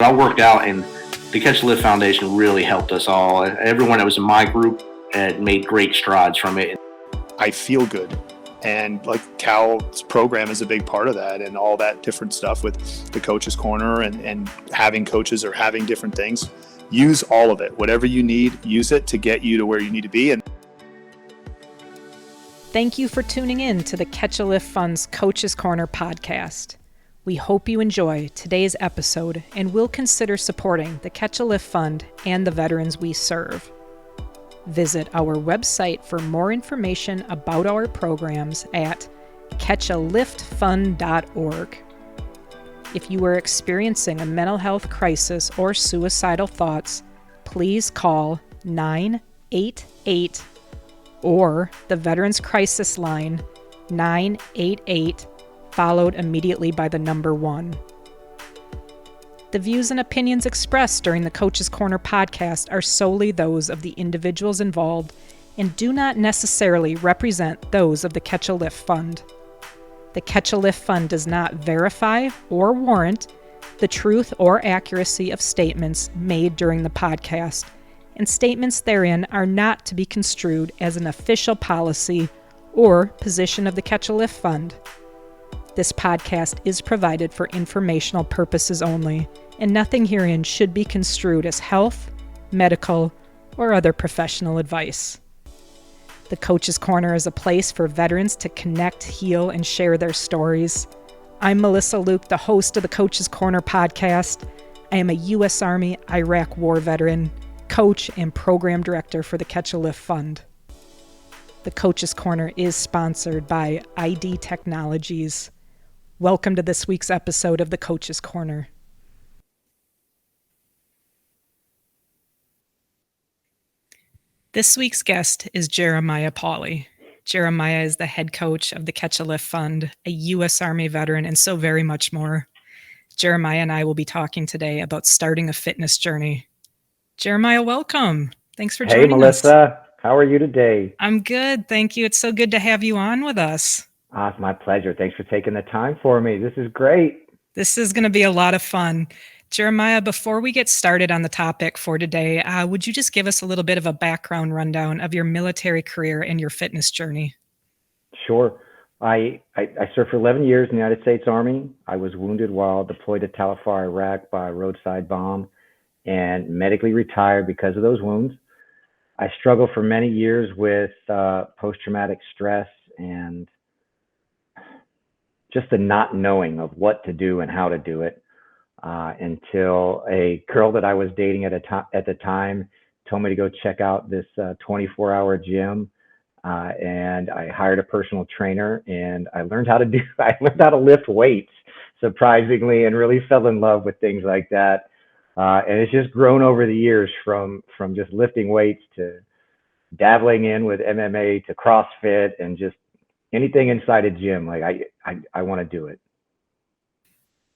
I worked out, and the Catch and Lift Foundation really helped us all. Everyone that was in my group had made great strides from it. I feel good. And like Cal's program is a big part of that, and all that different stuff with the Coach's Corner and having coaches or having different things. Use all of it. Whatever you need, use it to get you to where you need to be. And thank you for tuning in to the Catch a Lift Fund's Coach's Corner podcast. We hope you enjoy today's episode and will consider supporting the Catch a Lift Fund and the veterans we serve. Visit our website for more information about our programs at catchaliftfund.org. If you are experiencing a mental health crisis or suicidal thoughts, please call 988 or the Veterans Crisis Line 988, followed immediately by the number 1. The views and opinions expressed during the Coach's Corner podcast are solely those of the individuals involved and do not necessarily represent those of the Catch a Lift Fund. The Catch a Lift Fund does not verify or warrant the truth or accuracy of statements made during the podcast, and statements therein are not to be construed as an official policy or position of the Catch a Lift Fund. This podcast is provided for informational purposes only, and nothing herein should be construed as health, medical, or other professional advice. The Coach's Corner is a place for veterans to connect, heal, and share their stories. I'm Melissa Luke, the host of the Coach's Corner podcast. I am a U.S. Army Iraq War veteran, coach, and program director for the Catch a Lift Fund. The Coach's Corner is sponsored by ID Technologies. Welcome to this week's episode of the Coach's Corner. This week's guest is Jeremiah Pauley. Jeremiah is the head coach of the Catch a Lift Fund, a U.S. Army veteran, and so very much more. Jeremiah and I will be talking today about starting a fitness journey. Jeremiah, welcome. Thanks for joining us. Hey, Melissa. How are you today? I'm good. Thank you. It's so good to have you on with us. It's my pleasure. Thanks for taking the time for me. This is great. This is going to be a lot of fun. Jeremiah, before we get started on the topic for today, would you just give us a little bit of a background rundown of your military career and your fitness journey? Sure. I served for 11 years in the United States Army. I was wounded while deployed to Talafar, Iraq by a roadside bomb and medically retired because of those wounds. I struggled for many years with post-traumatic stress and just the not knowing of what to do and how to do it until a girl that I was dating at the time told me to go check out this 24-hour gym, and I hired a personal trainer, and I learned how to lift weights, surprisingly, and really fell in love with things like that. And it's just grown over the years from just lifting weights to dabbling in with MMA to CrossFit and just anything inside a gym. Like I want to do it.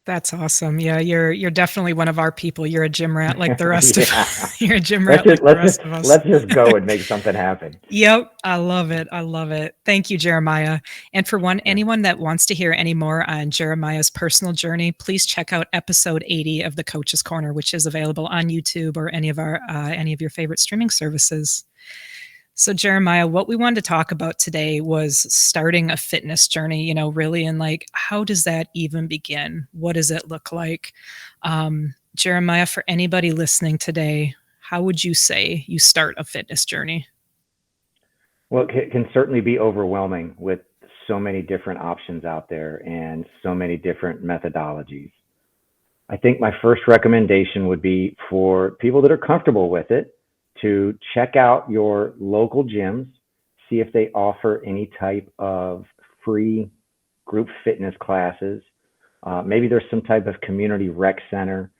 That's awesome. Yeah, you're definitely one of our people. You're a gym rat like the rest of us. You're a gym rat like the rest of us. Let's just go and make something happen. Yep, I love it. I love it. Thank you, Jeremiah. And for anyone that wants to hear any more on Jeremiah's personal journey, please check out episode 80 of the Coach's Corner, which is available on YouTube or any of your favorite streaming services. So Jeremiah, what we wanted to talk about today was starting a fitness journey, really, and like, how does that even begin? What does it look like? Jeremiah, for anybody listening today, how would you say you start a fitness journey? Well, it can certainly be overwhelming with so many different options out there and so many different methodologies. I think my first recommendation would be for people that are comfortable with it to check out your local gyms, see if they offer any type of free group fitness classes. Maybe there's some type of community rec center.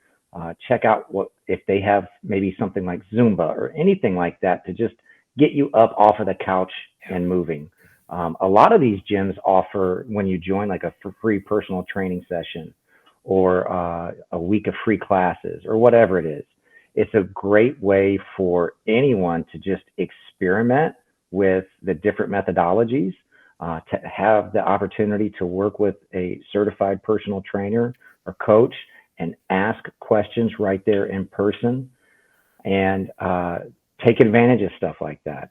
Check out if they have maybe something like Zumba or anything like that to just get you up off of the couch and moving. A lot of these gyms offer, when you join, like a free personal training session or a week of free classes or whatever it is. It's a great way for anyone to just experiment with the different methodologies, to have the opportunity to work with a certified personal trainer or coach and ask questions right there in person, and take advantage of stuff like that.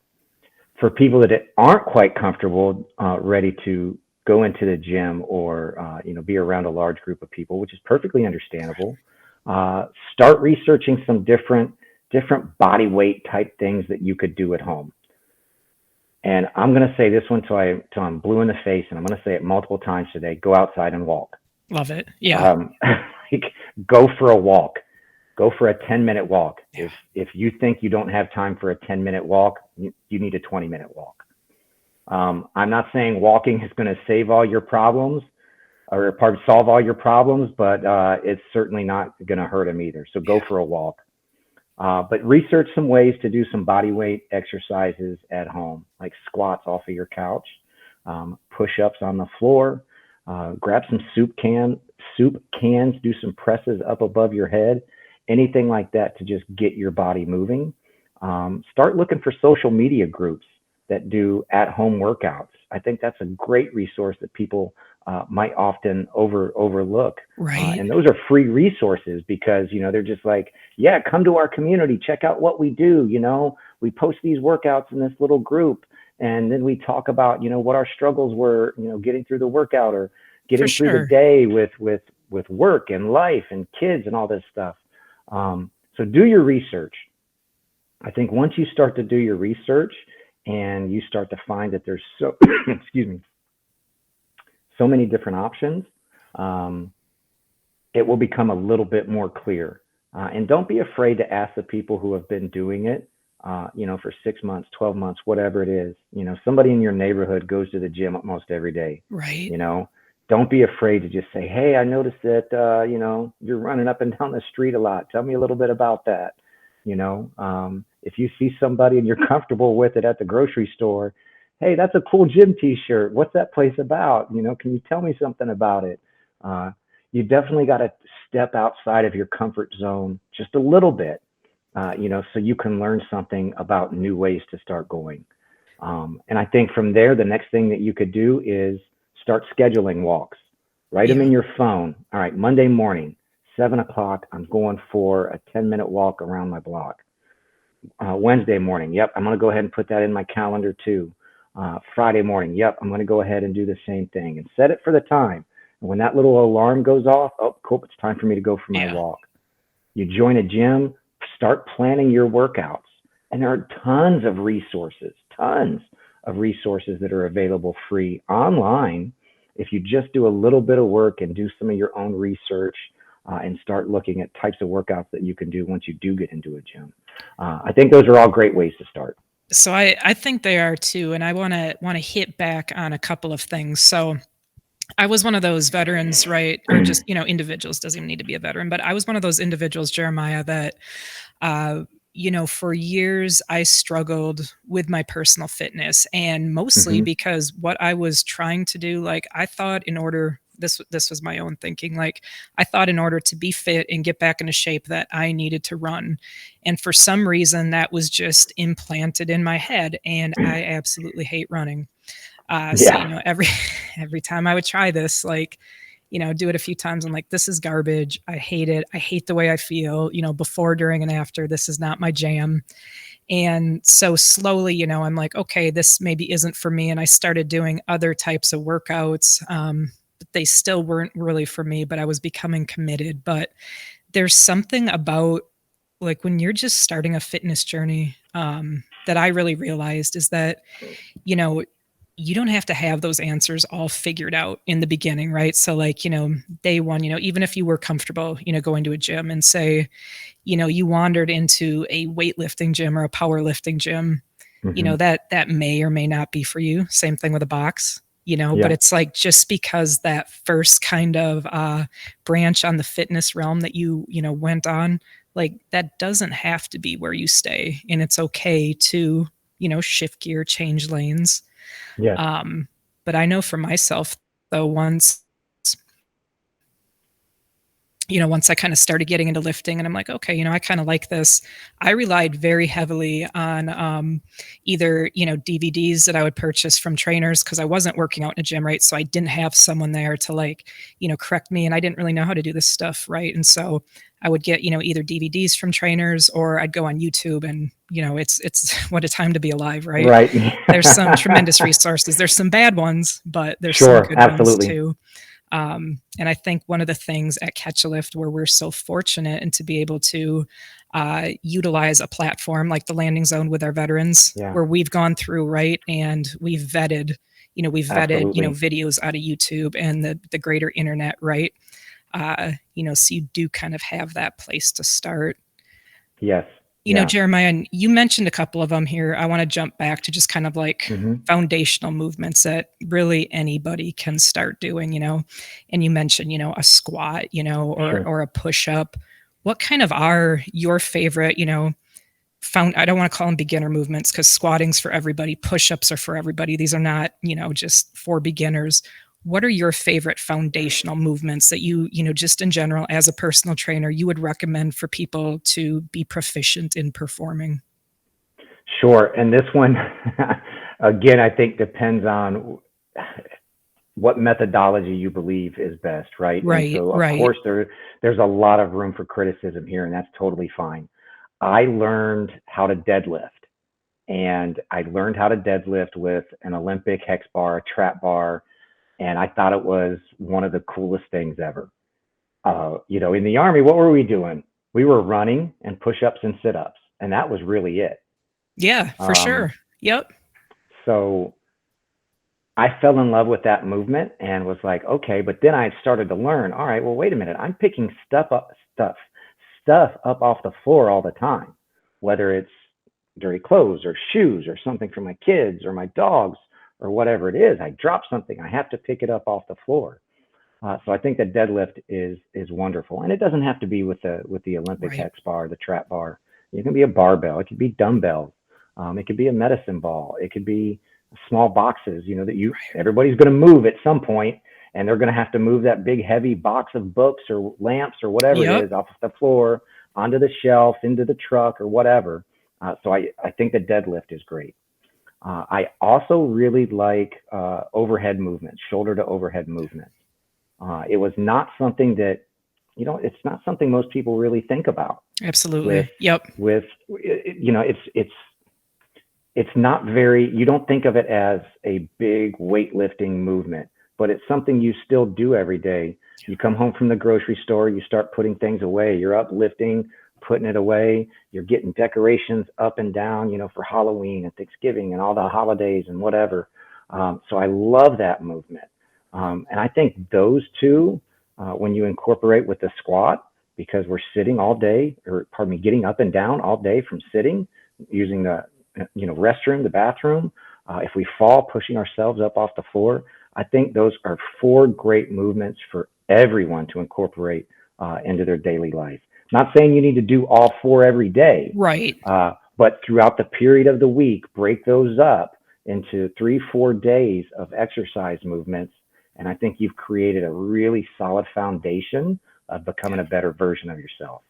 For people that aren't quite comfortable, ready to go into the gym, or be around a large group of people, which is perfectly understandable, start researching some different body weight type things that you could do at home. And I'm going to say this one till I'm blue in the face, and I'm going to say it multiple times today: go outside and walk. Love it. Yeah. Like, go for a walk. Go for a 10-minute walk. Yeah. If you think you don't have time for a 10-minute walk, you need a 20-minute walk. I'm not saying walking is going to save all your problems, or solve all your problems, but it's certainly not going to hurt them either. So go for a walk. But research some ways to do some body weight exercises at home, like squats off of your couch, push-ups on the floor, grab some soup cans, do some presses up above your head, anything like that to just get your body moving. Start looking for social media groups that do at-home workouts. I think that's a great resource that people might often overlook. Right. And those are free resources, because they're just like, yeah, come to our community, check out what we do. We post these workouts in this little group, and then we talk about what our struggles were, getting through the workout, or getting For through sure. the day with work and life and kids and all this stuff. So do your research. I think once you start to do your research and you start to find that there's excuse me, so many different options, it will become a little bit more clear. And don't be afraid to ask the people who have been doing it, for 6 months, 12 months, whatever it is. Somebody in your neighborhood goes to the gym almost every day. Right. Don't be afraid to just say, hey, I noticed that, you're running up and down the street a lot. Tell me a little bit about that. If you see somebody and you're comfortable with it at the grocery store, hey, that's a cool gym t-shirt. What's that place about? Can you tell me something about it? You definitely got to step outside of your comfort zone just a little bit, so you can learn something about new ways to start going. And I think from there, the next thing that you could do is start scheduling walks. Write them in your phone. All right, Monday morning, 7 o'clock, I'm going for a 10-minute walk around my block. Wednesday morning, yep, I'm going to go ahead and put that in my calendar too. Friday morning, yep, I'm going to go ahead and do the same thing, and set it for the time. And when that little alarm goes off, oh, cool, it's time for me to go for my walk. You join a gym, start planning your workouts. And there are tons of resources that are available free online. If you just do a little bit of work and do some of your own research, and start looking at types of workouts that you can do once you do get into a gym. I think those are all great ways to start. So I think they are too, and I want to hit back on a couple of things. So I was one of those veterans, right? Or just, individuals, doesn't even need to be a veteran, but I was one of those individuals, Jeremiah, that, for years I struggled with my personal fitness, and mostly because what I was trying to do, like I thought this was my own thinking, like I thought in order to be fit and get back into shape that I needed to run. And for some reason that was just implanted in my head, and I absolutely hate running. So, every time I would try this, like, do it a few times, I'm like, this is garbage. I hate it. I hate the way I feel, before, during, and after. This is not my jam. And so slowly, I'm like, okay, this maybe isn't for me. And I started doing other types of workouts. But they still weren't really for me, but I was becoming committed. But there's something about, like, when you're just starting a fitness journey, that I really realized is that, you don't have to have those answers all figured out in the beginning, right? So like, day one, even if you were comfortable, going to a gym, and say, you wandered into a weightlifting gym or a powerlifting gym, that may or may not be for you. Same thing with a box, but it's like, just because that first kind of branch on the fitness realm that you went on, like that doesn't have to be where you stay. And it's okay to, shift gear, change lanes. Yeah. But I know for myself, though, once once I kind of started getting into lifting and I'm like, okay, I kind of like this. I relied very heavily on either, DVDs that I would purchase from trainers because I wasn't working out in a gym, right? So I didn't have someone there to like, correct me, and I didn't really know how to do this stuff, right? And so I would get, either DVDs from trainers or I'd go on YouTube and, it's what a time to be alive, right? Right. There's some tremendous resources. There's some bad ones, but there's some Sure, good ones absolutely. too. And I think one of the things at Catch a Lift where we're so fortunate and to be able to utilize a platform like the Landing Zone with our veterans, Yeah, where we've gone through, right, and we've vetted, absolutely. videos out of YouTube and the greater internet, right? So you do kind of have that place to start. Yes. Yeah. Jeremiah, and you mentioned a couple of them here. I want to jump back to just kind of like Hmm. foundational movements that really anybody can start doing, and you mentioned, a squat, or, Sure. or a push up. What kind of are your favorite, I don't want to call them beginner movements because squatting's for everybody. Push ups are for everybody. These are not, just for beginners. What are your favorite foundational movements that just in general, as a personal trainer, you would recommend for people to be proficient in performing? Sure. And this one, again, I think depends on what methodology you believe is best, right? And Right, so, of right. course, there's a lot of room for criticism here, and that's totally fine. I learned how to deadlift, and I learned how to deadlift with an Olympic hex bar, a trap bar, and I thought it was one of the coolest things ever. In the Army, what were we doing? We were running and push ups and sit ups, and that was really it. Yeah, for Um, sure. Yep. so I fell in love with that movement and was like, okay, but then I started to learn, all right, well, wait a minute. I'm picking stuff up off the floor all the time, whether it's dirty clothes or shoes or something for my kids or my dogs or whatever it is. I drop something, I have to pick it up off the floor. So I think the deadlift is wonderful, and it doesn't have to be with the Olympic Right. hex bar, the trap bar. It can be a barbell, it could be dumbbells, it could be a medicine ball, it could be small boxes. That everybody's going to move at some point, and they're going to have to move that big heavy box of books or lamps or whatever it Yep. is off the floor onto the shelf into the truck or whatever. So I think the deadlift is great. I also really like overhead movements, shoulder to overhead movements. It was not something that, it's not something most people really think about with, Absolutely. Yep. it's not very, you don't think of it as a big weightlifting movement, but it's something you still do every day. You come home from the grocery store, you start putting things away, you're uplifting, putting it away, you're getting decorations up and down, for Halloween and Thanksgiving and all the holidays and whatever. So I love that movement. And I think those two, when you incorporate with the squat, because we're sitting all day, or pardon me, getting up and down all day from sitting, using the restroom, the bathroom. If we fall, pushing ourselves up off the floor. I think those are four great movements for everyone to incorporate into their daily life. Not saying you need to do all four every day, Right. but throughout the period of the week, break those up into 3-4 days of exercise movements. And I think you've created a really solid foundation of becoming a better version of yourself.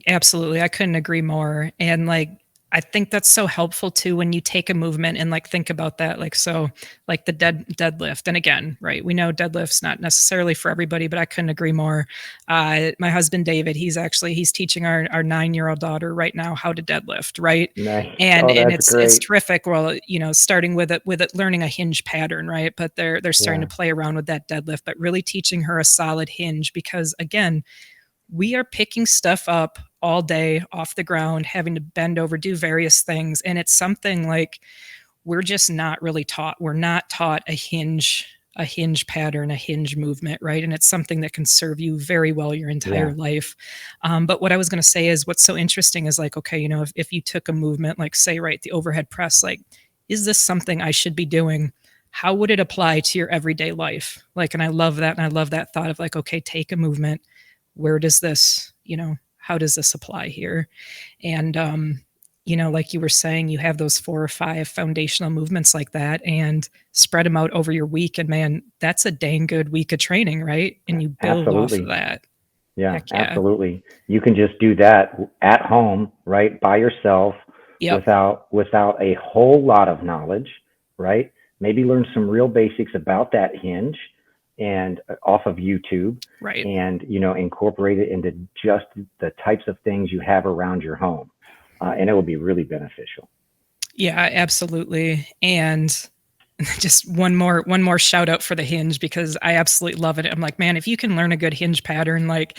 Absolutely. I couldn't agree more. And like, I think that's so helpful too when you take a movement and like think about that. Like, so like the deadlift. And again, right, we know deadlift's not necessarily for everybody, but I couldn't agree more. My husband, David, he's teaching our 9-year-old daughter right now how to deadlift, right? Nice. And Oh, and that's it's great. terrific. Well, starting with it learning a hinge pattern, right? But they're starting Yeah. to play around with that deadlift, but really teaching her a solid hinge because again, we are picking stuff up all day off the ground, having to bend over, do various things. And it's something like we're just not really taught. We're not taught a hinge pattern, a hinge movement, right? And it's something that can serve you very well your entire Yeah. life. But what I was going to say is what's so interesting is like, okay, if you took a movement, like say, right, the overhead press, like, is this something I should be doing? How would it apply to your everyday life? Like, and I love that. And I love that thought of like, okay, take a movement. Where does this, how does this apply here? And like you were saying, you have those 4 or 5 foundational movements like that and spread them out over your week. And man, that's a dang good week of training, right? And you build off of Absolutely. that. Yeah, Heck yeah. absolutely. You can just do that at home, right, by yourself, Yep. without a whole lot of knowledge, right? Maybe learn some real basics about that hinge and off of YouTube, Right. and incorporate it into just the types of things you have around your home, and it will be really beneficial. Yeah, absolutely. And just one more shout out for the hinge because I absolutely love it. I'm like, man, if you can learn a good hinge pattern, like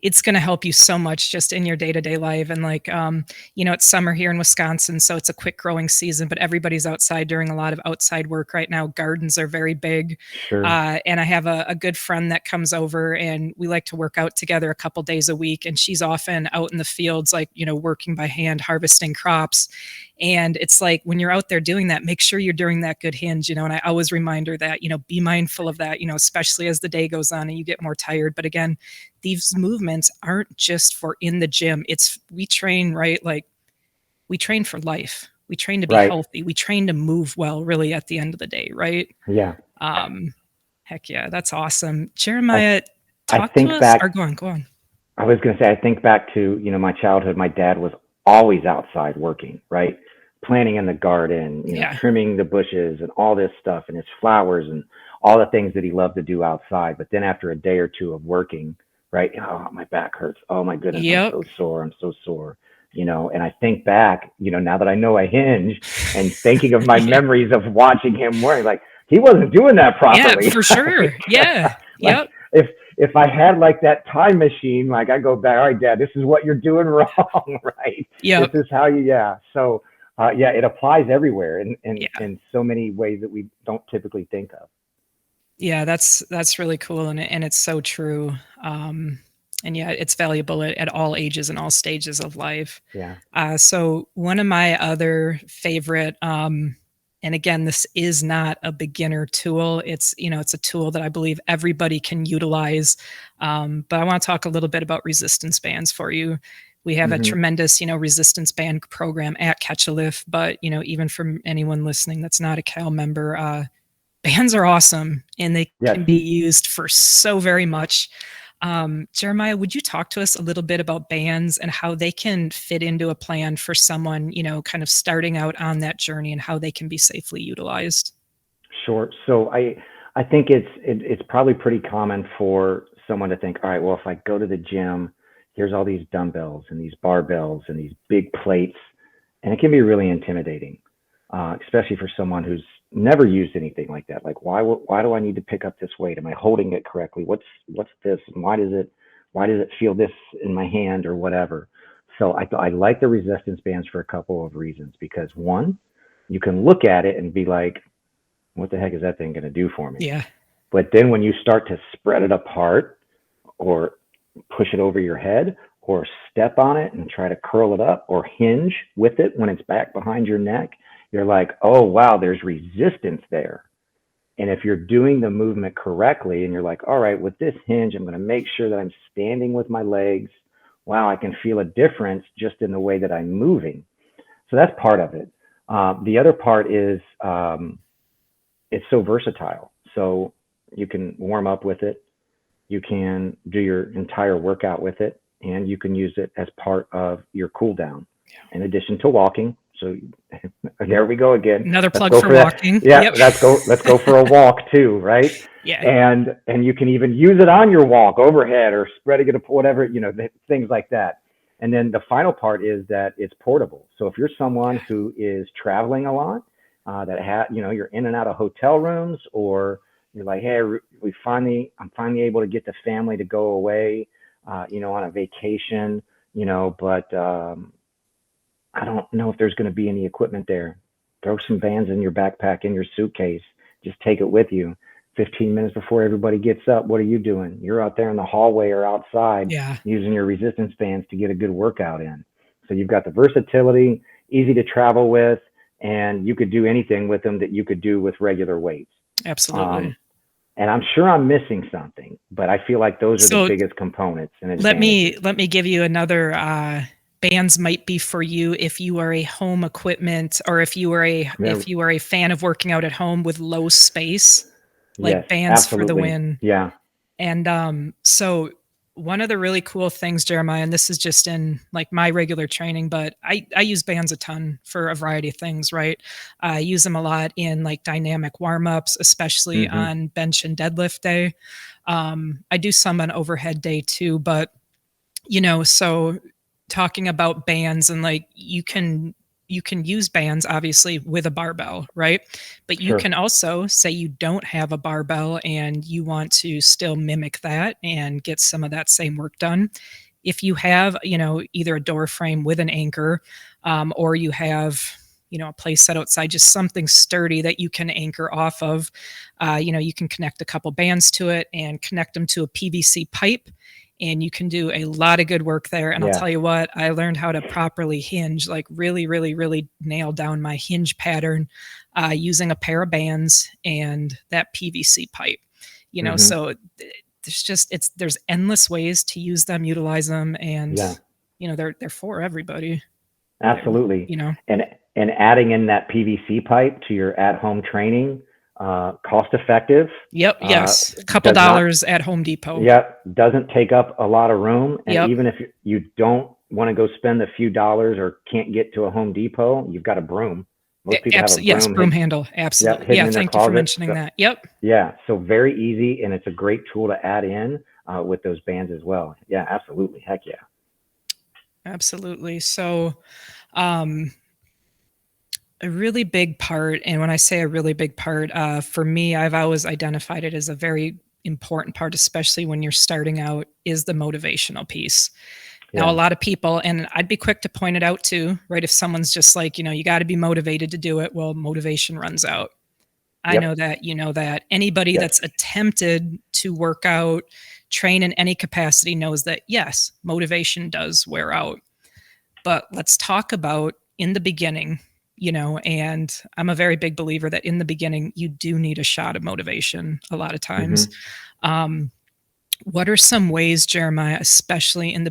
it's going to help you so much just in your day-to-day life. And like it's summer here in Wisconsin, so it's a quick growing season, but everybody's outside doing a lot of outside work right now. Gardens are very big. Sure. And I have a good friend that comes over and we like to work out together a couple days a week, and she's often out in the fields, like working by hand, harvesting crops. And it's like when you're out there doing that, make sure you're doing that good hinge, and I always remind her that, be mindful of that, especially as the day goes on and you get more tired. But again, these movements aren't just for in the gym. We train, right? Like we train for life. We train to be Right. healthy. We train to move well, really, at the end of the day, right? Yeah. Heck yeah, that's awesome. I Jeremiah, I talk to think us, or back. go on. I was going to say, I think back to, my childhood. My dad was always outside working, right? Planting in the garden, Yeah. trimming the bushes and all this stuff and his flowers and all the things that he loved to do outside. But then after a day or two of working, right? Oh, my back hurts. Oh my goodness, I'm Yep. so sore. I'm so sore. And I think back, now that I know I hinge and thinking of my Yeah. memories of watching him work, like he wasn't doing that Yeah, properly. for sure. Yeah. Like Yep. if I had like that time machine, like I go back, all right, Dad, this is what you're doing wrong, right? This Yep. is how yeah. So yeah, it applies everywhere Yeah. in so many ways that we don't typically think of. Yeah, that's really cool, and it's so true. And yeah, it's valuable at all ages and all stages of life. Yeah. So one of my other favorite, and again, this is not a beginner tool. It's a tool that I believe everybody can utilize. But I want to talk a little bit about resistance bands for you. We have a Hmm. tremendous, resistance band program at Catch a Lift, but even from anyone listening that's not a Cal member, bands are awesome and they Yes. can be used for so very much. Jeremiah, would you talk to us a little bit about bands and how they can fit into a plan for someone, kind of starting out on that journey and how they can be safely utilized? Sure. So I think it's probably pretty common for someone to think, all right, well, if I go to the gym, here's all these dumbbells and these barbells and these big plates, and it can be really intimidating, especially for someone who's never used anything like that. Like, why do I need to pick up this weight? Am I holding it correctly? What's this? And why does it feel this in my hand or whatever? So I like the resistance bands for a couple of reasons. Because one, you can look at it and be like, what the heck is that thing going to do for me? Yeah. But then when you start to spread it apart or push it over your head or step on it and try to curl it up or hinge with it when it's back behind your neck, you're like, oh, wow, there's resistance there. And if you're doing the movement correctly and you're like, all right, with this hinge, I'm going to make sure that I'm standing with my legs. Wow, I can feel a difference just in the way that I'm moving. So that's part of it. The other part is it's so versatile. So you can warm up with it. You can do your entire workout with it, and you can use it as part of your cool down in addition to walking. So there we go again. Another Let's plug go for that. walking. Yeah, Yep. let's go for a walk too, right? Yeah. And you can even use it on your walk overhead or spreading it up, whatever, things like that. And then the final part is that it's portable. So if you're someone who is traveling a lot, you're in and out of hotel rooms, or you're like, hey, I'm finally able to get the family to go away, on a vacation, but I don't know if there's going to be any equipment there. Throw some bands in your backpack, in your suitcase. Just take it with you. 15 minutes before everybody gets up, what are you doing? You're out there in the hallway or outside Yeah. using your resistance bands to get a good workout in. So you've got the versatility, easy to travel with, and you could do anything with them that you could do with regular weights. Absolutely. And I'm sure I'm missing something, but I feel like those are So the biggest components. And let me give you another bands might be for you if you are a home equipment, or if you are a fan of working out at home with low space, Yes, like bands for the absolutely. win. Yeah. And so one of the really cool things, Jeremiah, and this is just in like my regular training, but I use bands a ton for a variety of things, right? I use them a lot in like dynamic warm-ups, especially Hmm. on bench and deadlift day. I do some on overhead day too, but so talking about bands, and like you can use bands obviously with a barbell, right? But you Sure. can also say you don't have a barbell and you want to still mimic that and get some of that same work done. If you have, either a door frame with an anchor, or you have, a place set outside, just something sturdy that you can anchor off of, you can connect a couple bands to it and connect them to a PVC pipe, and you can do a lot of good work there. And I'll Yeah. tell you what, I learned how to properly hinge, like really, really, really nail down my hinge pattern, using a pair of bands and that PVC pipe. Hmm. So there's endless ways to use them, utilize them, and Yeah. they're for everybody. They're, Absolutely. you know, And adding in that PVC pipe to your at-home training, cost effective, yep, uh, yes, a couple does not, dollars at Home Depot. yeah, doesn't take up a lot of room. And Yep. even if you don't want to go spend a few dollars or can't get to a Home Depot, you've got a broom. Most people have a Yes, broom broom handle. Absolutely. hidden Yeah, in their thank you for closet. mentioning So, that. Yep. yeah, so very easy, and it's a great tool to add in with those bands as well. Yeah, absolutely. Heck yeah. Absolutely. So, um, a really big part, and when I say a really big part, for me, I've always identified it as a very important part, especially when you're starting out, is the motivational piece. Now, a Yeah. lot of people, and I'd be quick to point it out too, right? If someone's just like, you got to be motivated to do it, well, motivation runs out. I know Yep. that, that anybody Yes. that's attempted to work out, train in any capacity knows that, yes, motivation does wear out. But let's talk about in the beginning, and I'm a very big believer that in the beginning, you do need a shot of motivation a lot of times. Hmm. Um, what are some ways, Jeremiah, especially in the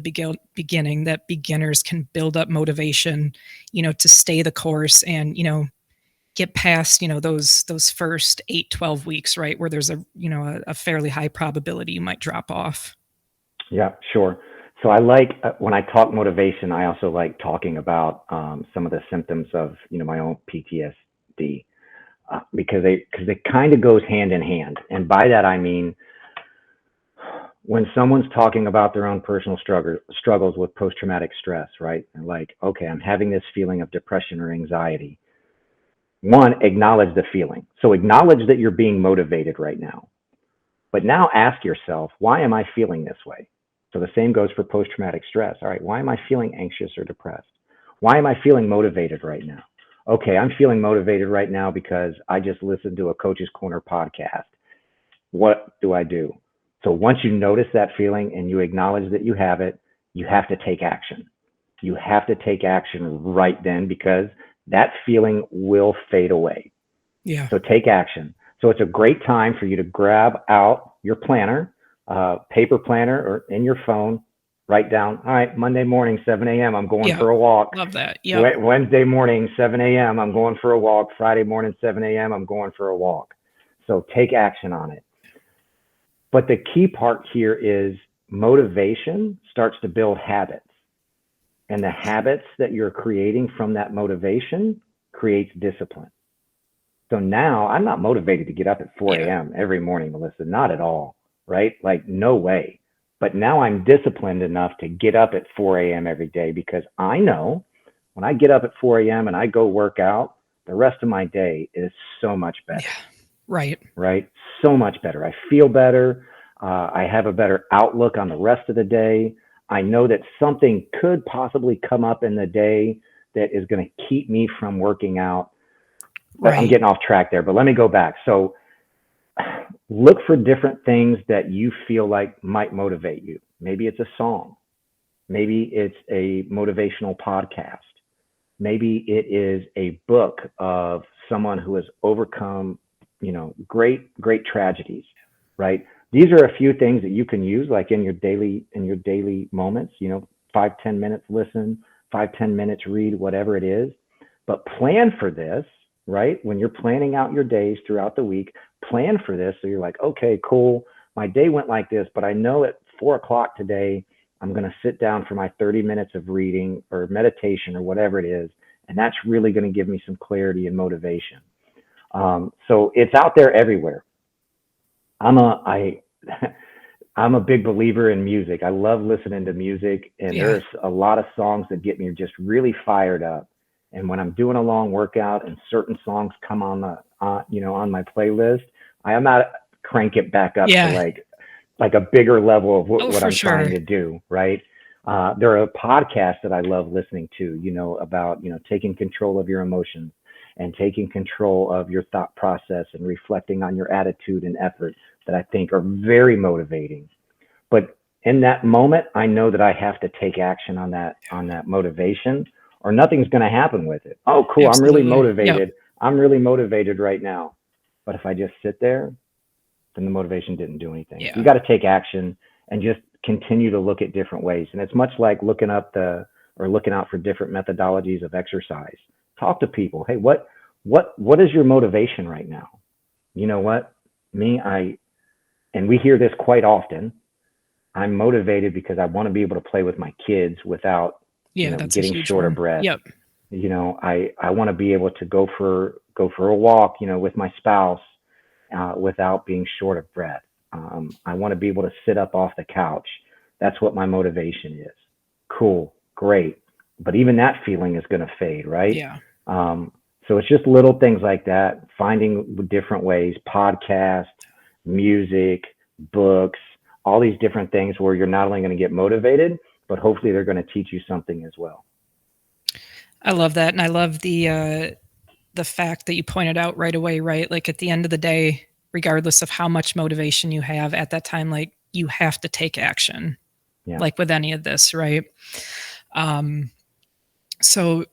beginning, that beginners can build up motivation, to stay the course and, get past, those first 8-12 weeks, right? Where there's a fairly high probability you might drop off. Yeah, sure. So I like when I talk motivation, I also like talking about some of the symptoms of my own PTSD because it kind of goes hand in hand. And by that I mean when someone's talking about their own personal struggles with post-traumatic stress, right? And like, okay, I'm having this feeling of depression or anxiety. One, acknowledge the feeling. So acknowledge that you're being motivated right now. But now ask yourself, why am I feeling this way? So the same goes for post-traumatic stress. All right, why am I feeling anxious or depressed? Why am I feeling motivated right now? Okay, I'm feeling motivated right now because I just listened to a Coach's Corner podcast. What do I do? So once you notice that feeling and you acknowledge that you have it, you have to take action. You have to take action right then because that feeling will fade away. Yeah. So take action. So it's a great time for you to grab out your planner, paper planner, or in your phone, write down, all right, Monday morning, 7 a.m., I'm going Yeah. for a walk. Love that. Yep. Wednesday morning, 7 a.m., I'm going for a walk. Friday morning, 7 a.m., I'm going for a walk. So take action on it. But the key part here is motivation starts to build habits. And the habits that you're creating from that motivation creates discipline. So now I'm not motivated to get up at 4 Yeah. a.m. every morning, Melissa, not at all, right? Like, no way. But now I'm disciplined enough to get up at 4 a.m. every day because I know when I get up at 4 a.m. and I go work out, the rest of my day is so much better. Yeah. Right. Right? So much better. I feel better. I have a better outlook on the rest of the day. I know that something could possibly come up in the day that is going to keep me from working out. But I'm Right. getting off track there, but let me go back. So look for different things that you feel like might motivate you. Maybe it's a song. Maybe it's a motivational podcast. Maybe it is a book of someone who has overcome, great tragedies, right? These are a few things that you can use like in your daily moments, 5-10 minutes listen, 5, 10 minutes, read, whatever it is, but plan for this, right? When you're planning out your days throughout the week, plan for this. So you're like, okay, cool. My day went like this, but I know at 4 o'clock today, I'm going to sit down for my 30 minutes of reading or meditation or whatever it is. And that's really going to give me some clarity and motivation. So it's out there everywhere. I'm a big believer in music. I love listening to music, and Yeah. there's a lot of songs that get me just really fired up. And when I'm doing a long workout and certain songs come on the, on my playlist, I am out crank it back up to Yeah. like a bigger level of what for I'm trying sure. to do. Right. There are podcasts that I love listening to, about, taking control of your emotions and taking control of your thought process and reflecting on your attitude and effort that I think are very motivating. But in that moment, I know that I have to take action on that motivation, or nothing's going to happen with it. Oh, cool. I'm really Absolutely. Yep. motivated. I'm really motivated right now. But if I just sit there, then the motivation didn't do anything. Yeah. You got to take action and just continue to look at different ways. And it's much like looking out for different methodologies of exercise. Talk to people. Hey, what is your motivation right now? You know what? And we hear this quite often. I'm motivated because I want to be able to play with my kids without, Yeah, that's a getting huge short of one. breath. Yep. I want to be able to go for a walk, with my spouse, without being short of breath. I want to be able to sit up off the couch. That's what my motivation is. Cool, great. But even that feeling is going to fade, right? Yeah. So it's just little things like that, finding different ways, podcasts, music, books, all these different things where you're not only going to get motivated, but hopefully they're going to teach you something as well. I love that. And I love the fact that you pointed out right away, right? Like at the end of the day, regardless of how much motivation you have at that time, like you have to take action, Yeah. like with any of this, right? So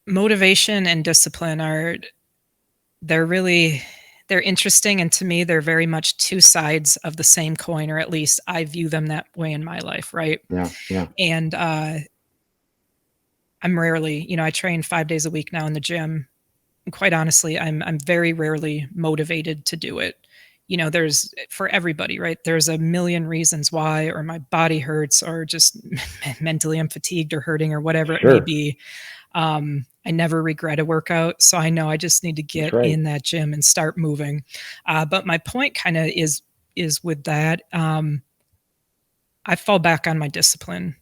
motivation and discipline they're interesting. And to me, they're very much two sides of the same coin, or at least I view them that way in my life. Right. Yeah. Yeah. And, I'm rarely, I train 5 days a week now in the gym. And quite honestly, I'm very rarely motivated to do it. There's for everybody, right? There's a million reasons why, or my body hurts, or just mentally I'm fatigued or hurting or whatever it may Sure. be. I never regret a workout. So I know I just need to get right. in that gym and start moving. But my point kind of is with that. I fall back on my discipline.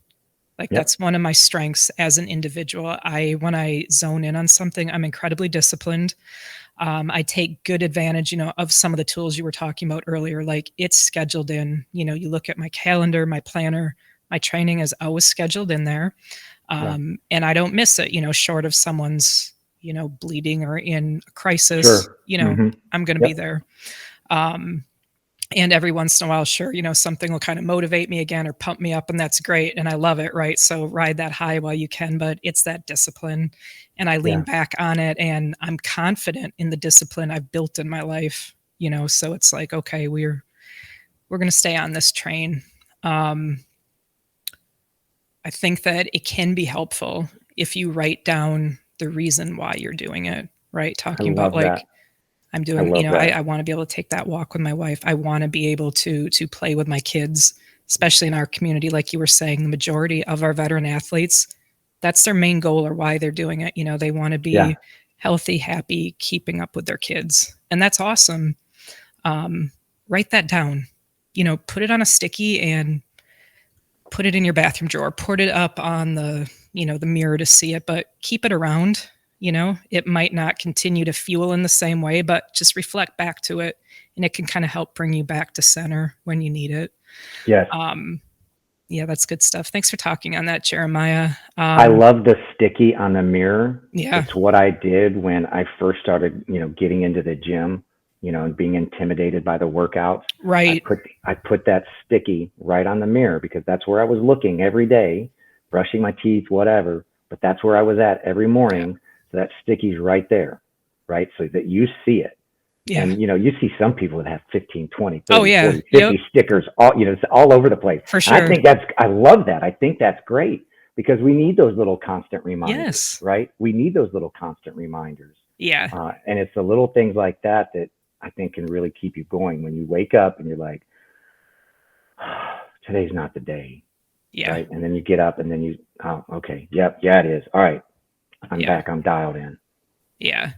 Like Yep. that's one of my strengths as an individual. When I zone in on something, I'm incredibly disciplined. I take good advantage, of some of the tools you were talking about earlier. Like it's scheduled in, you look at my calendar, my planner, my training is always scheduled in there. And I don't miss it, short of someone's, bleeding or in a crisis, Sure. I'm going to be there. And every once in a while, sure, something will kind of motivate me again or pump me up, and that's great. And I love it, right? So ride that high while you can, but it's that discipline. And I lean back on it, and I'm confident in the discipline I've built in my life, so it's like, okay, we're going to stay on this train. I think that it can be helpful if you write down the reason why you're doing it, right? Talking about like, that. I'm doing, that. I want to be able to take that walk with my wife. I want to be able to play with my kids, especially in our community. Like you were saying, the majority of our veteran athletes, that's their main goal or why they're doing it. They want to be healthy, happy, keeping up with their kids. And that's awesome. Write that down, put it on a sticky and put it in your bathroom drawer, put it up on the mirror to see it, but keep it around. It might not continue to fuel in the same way, but just reflect back to it, and it can kind of help bring you back to center when you need it. Yes. Yeah, that's good stuff. Thanks for talking on that, Jeremiah. I love the sticky on the mirror. Yeah. It's what I did when I first started, getting into the gym, and being intimidated by the workouts. Right. I put that sticky right on the mirror because that's where I was looking every day, brushing my teeth, whatever, but that's where I was at every morning. Yeah. So that sticky's right there, right? So that you see it. Yeah. And, you see some people that have 15, 20, 30, 40, 50 stickers, all, it's all over the place. For sure. And I love that. I think that's great. because we need those little constant reminders, Yes. right? We need those little constant reminders. Yeah. And it's the little things like that that I think can really keep you going when you wake up and you're like, today's not the day, Yeah. right? And then you get up and then you, oh, okay, yep, yeah, it is. All right, I'm Yeah. back. I'm dialed in. Yeah.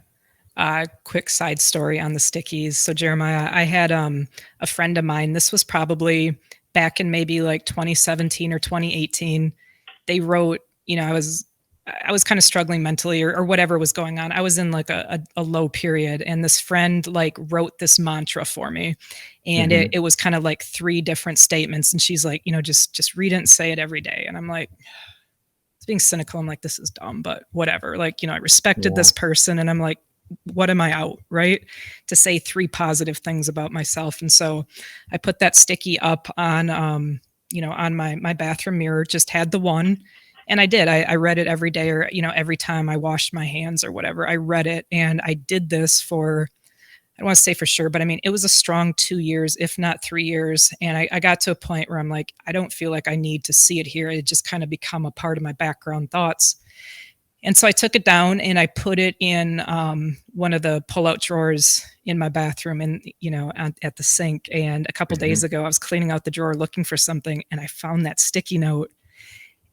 Quick side story on the stickies. So Jeremiah, I had a friend of mine. This was probably back in maybe like 2017 or 2018. They wrote, I was kind of struggling mentally or whatever was going on. I was in like a low period, and this friend like wrote this mantra for me, and Mm-hmm. it was kind of like 3 different statements. And she's like, just read it and say it every day. And I'm like, it's being cynical. I'm like, this is dumb, but whatever. Like, I respected Yeah. this person, and I'm like, what am I out, right? To say 3 positive things about myself. And so I put that sticky up on, on my bathroom mirror, just had the one. And I did, I read it every day, or, every time I washed my hands or whatever, I read it. And I did this for, I don't want to say for sure, but I mean, it was a strong 2 years, if not 3 years. And I got to a point where I'm like, I don't feel like I need to see it here. It just kind of become a part of my background thoughts. And so I took it down and I put it in one of the pull-out drawers in my bathroom, and at the sink. And a couple days ago, I was cleaning out the drawer looking for something, and I found that sticky note.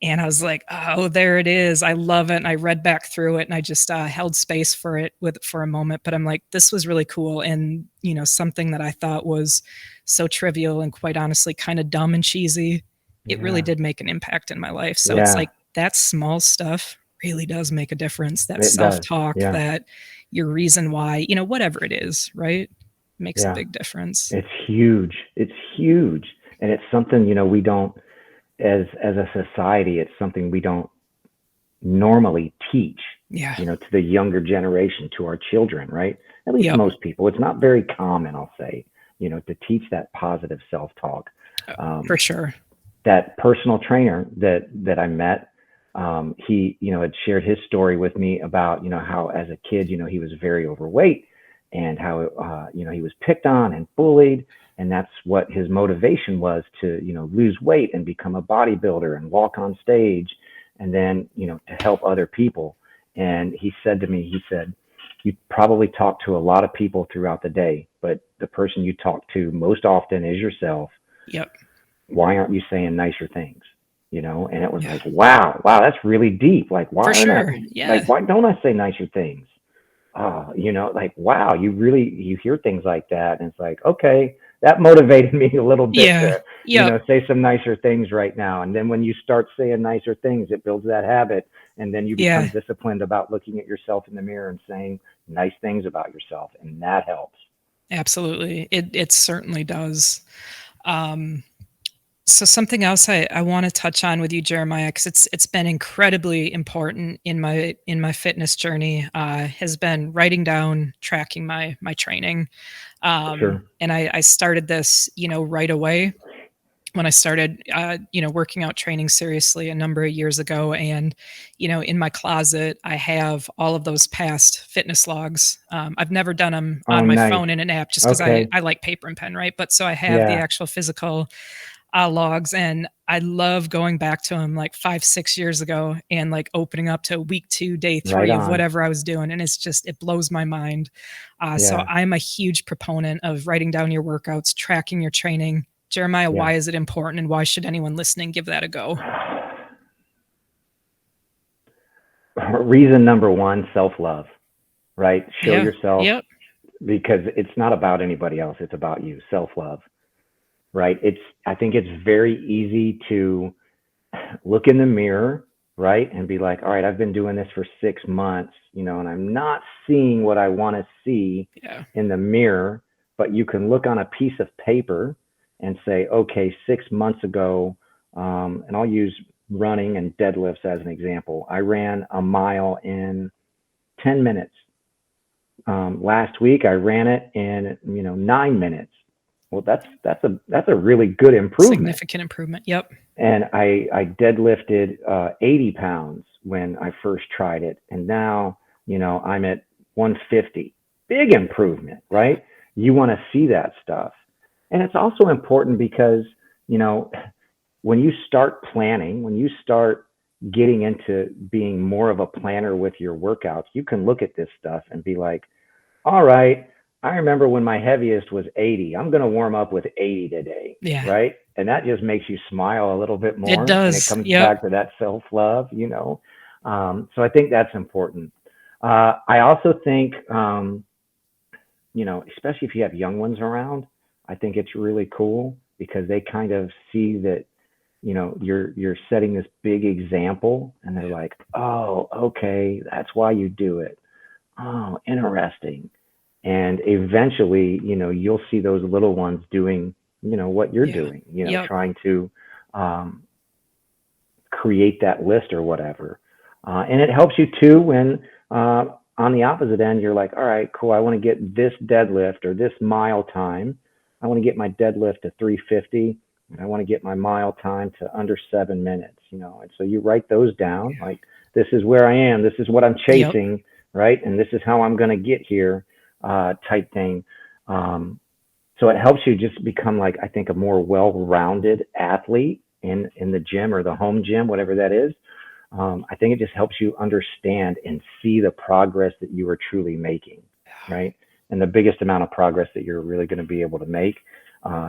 And I was like, oh, there it is. I love it. And I read back through it, and I just held space for it for a moment. But I'm like, this was really cool, and something that I thought was so trivial and quite honestly kind of dumb and cheesy. It really did make an impact in my life. So it's like that small stuff really does make a difference. That self-talk, that your reason why, whatever it is, right? Makes a big difference. It's huge. It's huge. And it's something, we don't, as a society, it's something we don't normally teach, to the younger generation, to our children, right? At least most people. It's not very common, I'll say, to teach that positive self-talk. For sure. That personal trainer that I met, he, had shared his story with me about, how as a kid, he was very overweight, and how, he was picked on and bullied. And that's what his motivation was, to, lose weight and become a bodybuilder and walk on stage, and then, to help other people. And he said to me, you probably talk to a lot of people throughout the day, but the person you talk to most often is yourself. Yep. Why aren't you saying nicer things? And it was like, wow, that's really deep. Like, why why don't I say nicer things? Like, wow, you hear things like that. And it's like, okay, that motivated me a little bit to, say some nicer things right now. And then when you start saying nicer things, it builds that habit. And then you become disciplined about looking at yourself in the mirror and saying nice things about yourself. And that helps. Absolutely. It certainly does. So something else I want to touch on with you, Jeremiah, because it's been incredibly important in my fitness journey, has been writing down, tracking my training. Sure. And I started this, right away when I started, working out training seriously a number of years ago. And, in my closet, I have all of those past fitness logs. I've never done them on my phone in an app, just because I like paper and pen, right? But so I have the actual physical logs, and I love going back to them like 5-6 years ago and like opening up to week 2, day 3 of whatever I was doing. And it blows my mind. So I'm a huge proponent of writing down your workouts, tracking your training. Jeremiah, why is it important, and why should anyone listening give that a go? Reason number 1, self-love, right? Show yourself, because it's not about anybody else. It's about you, self-love. Right. I think it's very easy to look in the mirror, right, and be like, all right, I've been doing this for 6 months, and I'm not seeing what I want to see in the mirror. But you can look on a piece of paper and say, okay, 6 months ago, and I'll use running and deadlifts as an example. I ran a mile in 10 minutes. Last week, I ran it in, 9 minutes. Well, that's a really good improvement. Significant improvement. Yep. And I deadlifted 80 pounds when I first tried it, and now I'm at 150. Big improvement, right? You want to see that stuff, and it's also important because when you start planning, when you start getting into being more of a planner with your workouts, you can look at this stuff and be like, all right, I remember when my heaviest was 80. I'm going to warm up with 80 today, Yeah, right? And that just makes you smile a little bit it more. And it does. comes Yep. back to that self-love, you know? So I think that's important. I also think, you know, especially if you have young ones around, I think it's really cool because they kind of see that, you know, you're setting this big example and they're like, oh, okay, that's why you do it. Oh, interesting. And eventually, you know, you'll see those little ones doing, you know, what you're Yeah. doing, you know, Yep. trying to um, create that list or whatever. And it helps you too when on the opposite end, you're like, all right, cool. I want to get this deadlift or this mile time. I want to get my deadlift to 350 and I want to get my mile time to under 7 minutes, you know. And so you write those down like, this is where I am. This is what I'm Yep. chasing, right? And this is how I'm going to get here type thing. So it helps you just become like, I think, a more well-rounded athlete in the gym or the home gym, whatever that is. I think it just helps you understand and see the progress that you are truly making, right? And the biggest amount of progress that you're really going to be able to make,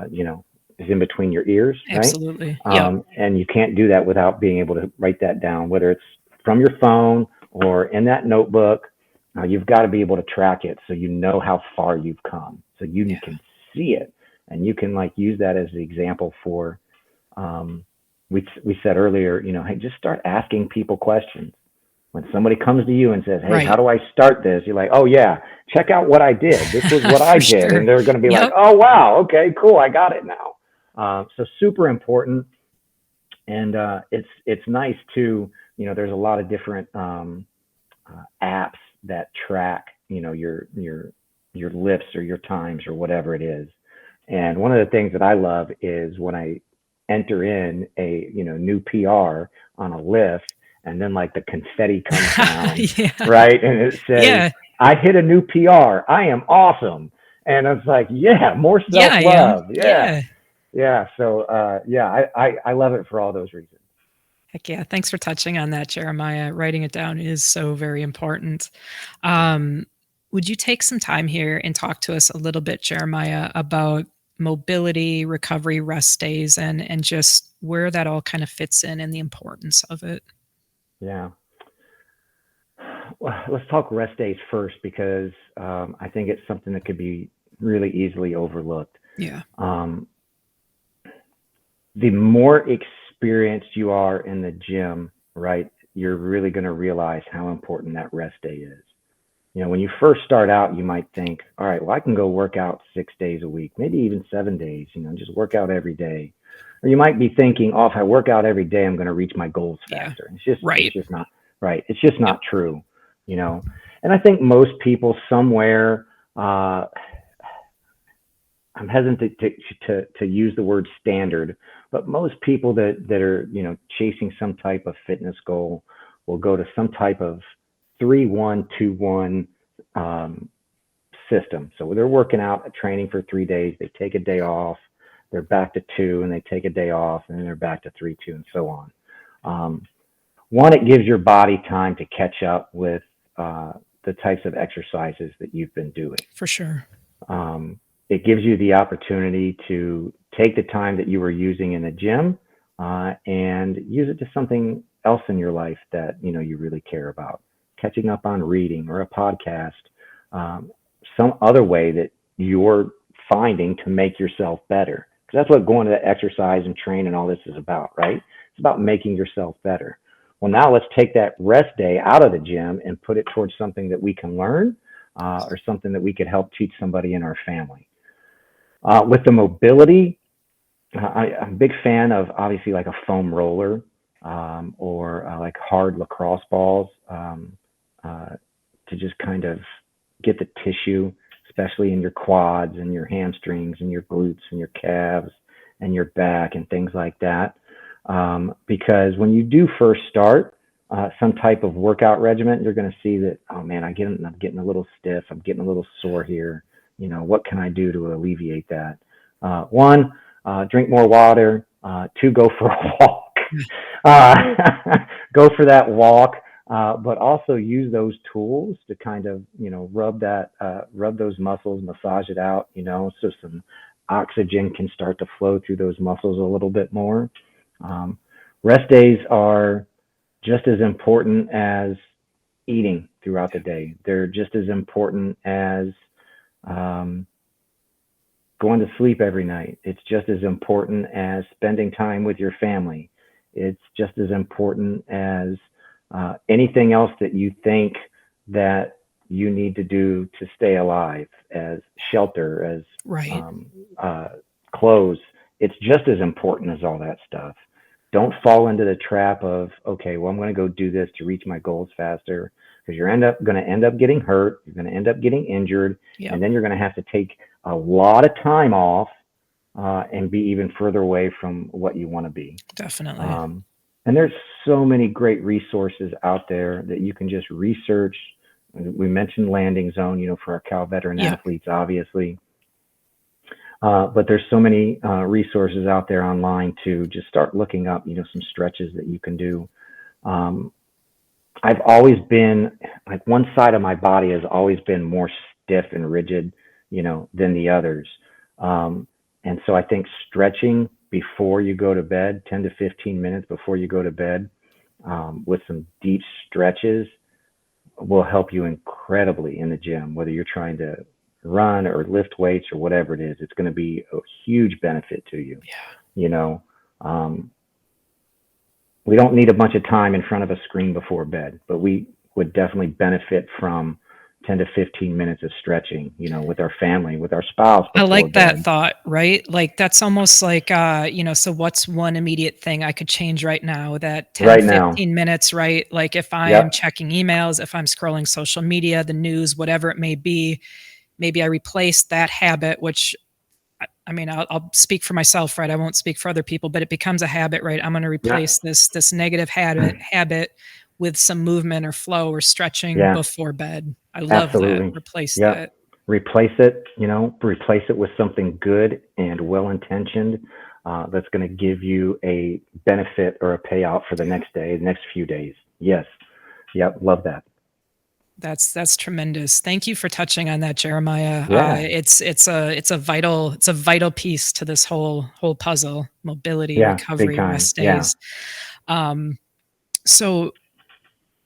you know, is in between your ears, right? Absolutely. Yep. And you can't do that without being able to write that down, whether it's from your phone or in that notebook. You've got to be able to track it so you know how far you've come, so you Yeah. can see it and you can like use that as the example for. We said earlier, you know, hey, just start asking people questions. When somebody comes to you and says, hey, how Right. do I start this? You're like, oh yeah, check out what I did. This was what I For did. sure. And they're going to be like, Yep. oh wow, okay, cool, I got it now. So super important. And it's nice too. You know, there's a lot of different apps that track, you know, your lifts or your times or whatever it is. And one of the things that I love is when I enter in a, you know, new PR on a lift and then like the confetti comes down, Yeah. right? And it says, Yeah. I hit a new PR. I am awesome. And it's like, yeah, more Yeah, I am. self-love. Yeah. Yeah. Yeah. So yeah, I love it for all those reasons. Heck yeah. Thanks for touching on that, Jeremiah. Writing it down is so very important. Yeah. Would you take some time here and talk to us a little bit, Jeremiah, about mobility, recovery, rest days, and just where that all kind of fits in and the importance of it? Yeah. Well, let's talk rest days first because I think it's something that could be really easily overlooked. Yeah. Um, the more experienced you are in the gym, right, you're really going to realize how important that rest day is. You know, when you first start out, you might think, all right, well, I can go work out 6 days a week, maybe even 7 days, you know, just work out every day. Or you might be thinking, oh, if I work out every day, I'm going to reach my goals Yeah. faster. It's Right. just not right. It's just Yep. not true, you know. And I think most people somewhere, uh, I'm hesitant to use the word standard, but most people that are, you know, chasing some type of fitness goal will go to some type of 3-1-2-1 um, system. So they're working out, training for 3 days. They take a day off. They're back to two, and they take a day off, and then they're back to 3-2, and so on. Um, One, it gives your body time to catch up with the types of exercises that you've been doing. For sure. Um, it gives you the opportunity to take the time that you were using in the gym and use it to something else in your life that, you know, you really care about. Catching up on reading or a podcast, some other way that you're finding to make yourself better. Because that's what going to exercise and train and all this is about, right? It's about making yourself better. Well, now let's take that rest day out of the gym and put it towards something that we can learn or something that we could help teach somebody in our family. With the mobility, I'm a big fan of obviously like a foam roller or like hard lacrosse balls to just kind of get the tissue, especially in your quads and your hamstrings and your glutes and your calves and your back and things like that. Because when you do first start some type of workout regimen, you're going to see that, oh man, I'm getting a little stiff. I'm getting a little sore here. You know, what can I do to alleviate that? One, drink more water. Two, go for a walk. uh, go for that walk, but also use those tools to kind of, rub those muscles, massage it out, so some oxygen can start to flow through those muscles a little bit more. Um, Rest days are just as important as eating throughout the day. They're just as important as um, going to sleep every night. It's just as important as spending time with your family. It's just as important as anything else that you think that you need to do to stay alive, as shelter, as Right. um, uh, clothes. It's just as important as all that stuff. Don't fall into the trap of, okay, well, I'm going to go do this to reach my goals faster, because you're going to end up getting hurt. You're going to end up getting injured, Yeah. and then you're going to have to take a lot of time off and be even further away from what you want to be. Definitely. And there's so many great resources out there that you can just research. We mentioned Landing Zone, for our Cal veteran Yeah. athletes, obviously. But there's so many resources out there online to just start looking up, some stretches that you can do. I've always been like, one side of my body has always been more stiff and rigid, than the others. And so I think stretching before you go to bed, 10 to 15 minutes before you go to bed, with some deep stretches will help you incredibly in the gym, whether you're trying to run or lift weights or whatever it is. It's going to be a huge benefit to you. Yeah. We don't need a bunch of time in front of a screen before bed, but we would definitely benefit from 10 to 15 minutes of stretching, with our family, with our spouse I before like that bed. thought, right? Like that's almost like so what's one immediate thing I could change right now, that 10, Right now. 15 minutes, right? Like if I am Yep. checking emails, if I'm scrolling social media, the news, whatever it may be, maybe I replace that habit, which I mean, I'll speak for myself, right? I won't speak for other people, but it becomes a habit, right? I'm going to replace Yeah. this negative habit with some movement or flow or stretching Yeah. before bed. I love that. Absolutely. Replace Yep. that. Replace it with something good and well intentioned, that's going to give you a benefit or a payout for the next day, the next few days. Yes. Yep. Love that. That's tremendous. Thank you for touching on that, Jeremiah. Yeah. It's a vital piece to this whole puzzle: mobility, Yeah. Big recovery, time. rest Yeah. days. Um, so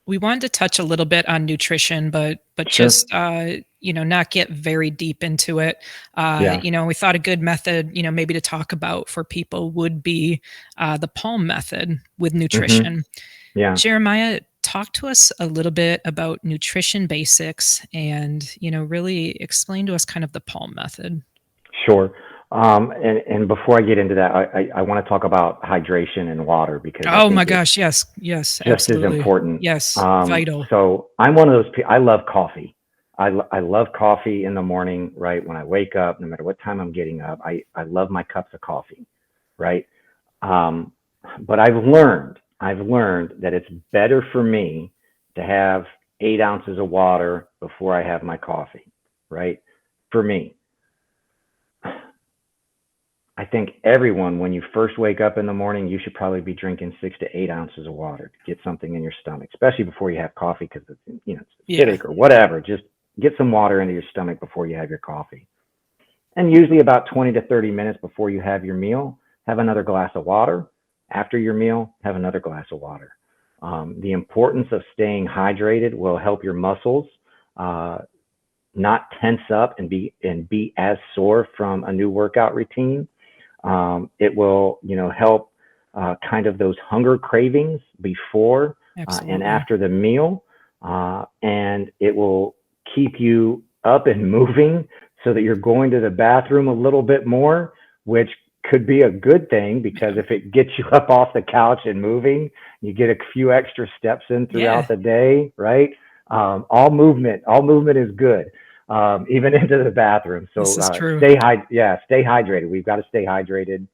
we wanted to touch a little bit on nutrition, but Sure. just not get very deep into it. Yeah. We thought a good method, maybe to talk about for people would be the Palm method with Hmm. nutrition. Yeah. Jeremiah, talk to us a little bit about nutrition basics and, really explain to us kind of the Palm method. Sure. And before I get into that, I want to talk about hydration and water, because I Oh my think it's gosh, yes, yes, just as absolutely. important. Yes, vital. So I'm one of those people. I love coffee. I love coffee in the morning, right? When I wake up, no matter what time I'm getting up, I love my cups of coffee, right? Um, but I've learned that it's better for me to have 8 ounces of water before I have my coffee, right? For me, I think everyone, when you first wake up in the morning, you should probably be drinking 6 to 8 ounces of water to get something in your stomach, especially before you have coffee, because it's Yeah, acidic or whatever. Just get some water into your stomach before you have your coffee. And usually about 20 to 30 minutes before you have your meal, have another glass of water. After your meal, have another glass of water. The importance of staying hydrated will help your muscles uh, not tense up and be as sore from a new workout routine. It will, help kind of those hunger cravings before and absolutely. after the meal, and it will keep you up and moving so that you're going to the bathroom a little bit more, which could be a good thing, because Yeah. if it gets you up off the couch and moving, you get a few extra steps in throughout Yeah, the day, right? All movement is good, even into the bathroom. this So is true. stay hydrated. We've got to stay hydrated,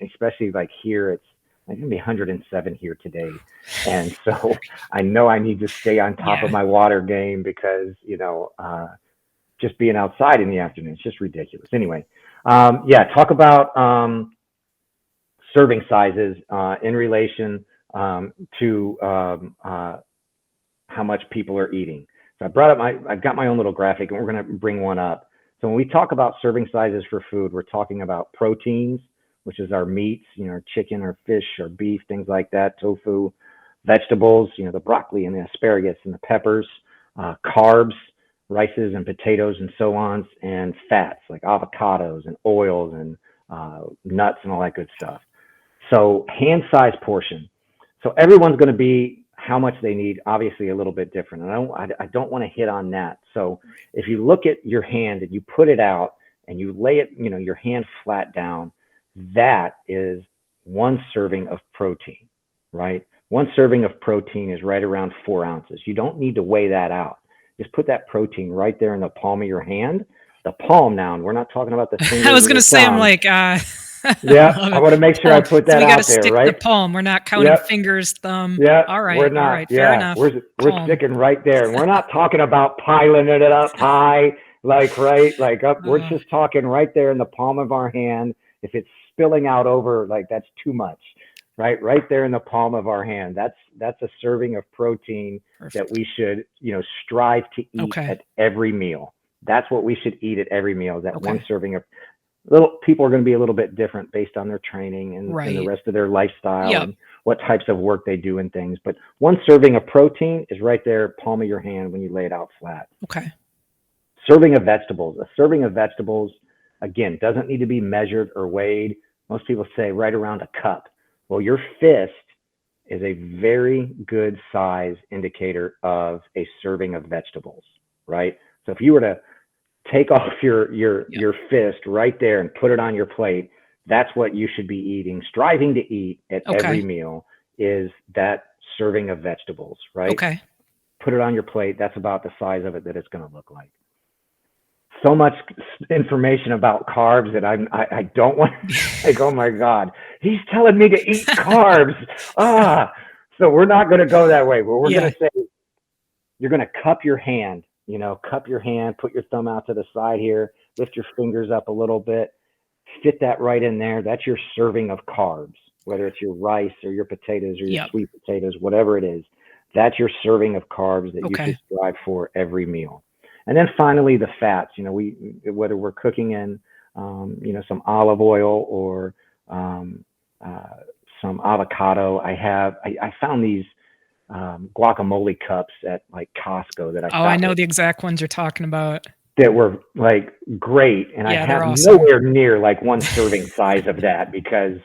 especially like here. It's gonna be 107 here today, and so I know I need to stay on top of Yeah. my water game, because just being outside in the afternoon, it's just ridiculous. Anyway, yeah, talk about serving sizes in relation to how much people are eating. So I've got my own little graphic, and we're going to bring one up. So when we talk about serving sizes for food, we're talking about proteins, which is our meats, our chicken or fish or beef, things like that, tofu, vegetables, the broccoli and the asparagus and the peppers, carbs, rices and potatoes and so on, and fats like avocados and oils and nuts and all that good stuff. So hand size portion. So everyone's going to be how much they need, obviously a little bit different. And I don't want to hit on that. So if you look at your hand and you put it out and you lay it, your hand flat down, that is one serving of protein, right? One serving of protein is right around 4 ounces. You don't need to weigh that out. Just put that protein right there in the palm of your hand. The palm now, and we're not talking about the fingers. I was going to say, I'm like, yeah, I want to make sure I put that so we out got to there, stick right? the palm. We're not counting fingers, thumb. Yeah, all right, we're not. All right, fair enough. We're sticking right there, and we're not talking about piling it up high, like up. We're just talking right there in the palm of our hand. If it's spilling out over, that's too much, right? Right there in the palm of our hand. That's a serving of protein. Perfect. That we should, strive to eat at every meal. That's what we should eat at every meal. That one serving of. People are going to be a little bit different based on their training and the rest of their lifestyle and what types of work they do and things. But one serving of protein is right there, palm of your hand when you lay it out flat. Okay. Serving of vegetables. A serving of vegetables, again, doesn't need to be measured or weighed. Most people say right around a cup. Well, your fist is a very good size indicator of a serving of vegetables, right? So if you were to take off your fist right there and put it on your plate, that's what you should be eating, striving to eat at every meal, is that serving of vegetables, right? Okay. Put it on your plate. That's about the size of it that it's going to look like. So much information about carbs that I don't want to like, oh my God, he's telling me to eat carbs. So we're not going to go that way, but we're going to say, you're going to cup your hand. Cup your hand, put your thumb out to the side here, lift your fingers up a little bit, fit that right in there. That's your serving of carbs, whether it's your rice or your potatoes or your sweet potatoes, whatever it is. That's your serving of carbs that you should strive for every meal. And then finally, the fats. Whether we're cooking in, some olive oil or some avocado. I found these guacamole cups at Costco that I know the exact ones you're talking about. That were great, and I have nowhere near one serving size of that because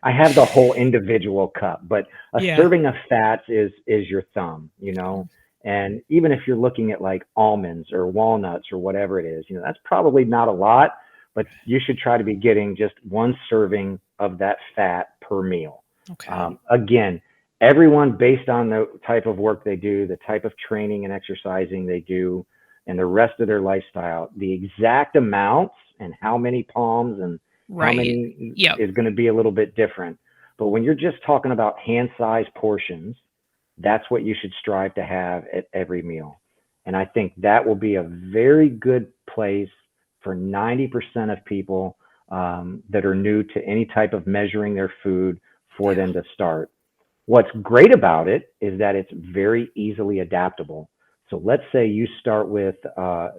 I have the whole individual cup. But a serving of fats is your thumb, and even if you're looking at almonds or walnuts or whatever it is, that's probably not a lot, but you should try to be getting just one serving of that fat per meal. Okay. Again, everyone, based on the type of work they do, the type of training and exercising they do, and the rest of their lifestyle, the exact amounts and how many palms and how many is going to be a little bit different. But when you're just talking about hand-sized portions, that's what you should strive to have at every meal. And I think that will be a very good place for 90% of people that are new to any type of measuring their food for them to start. What's great about it is that it's very easily adaptable. So let's say you start with,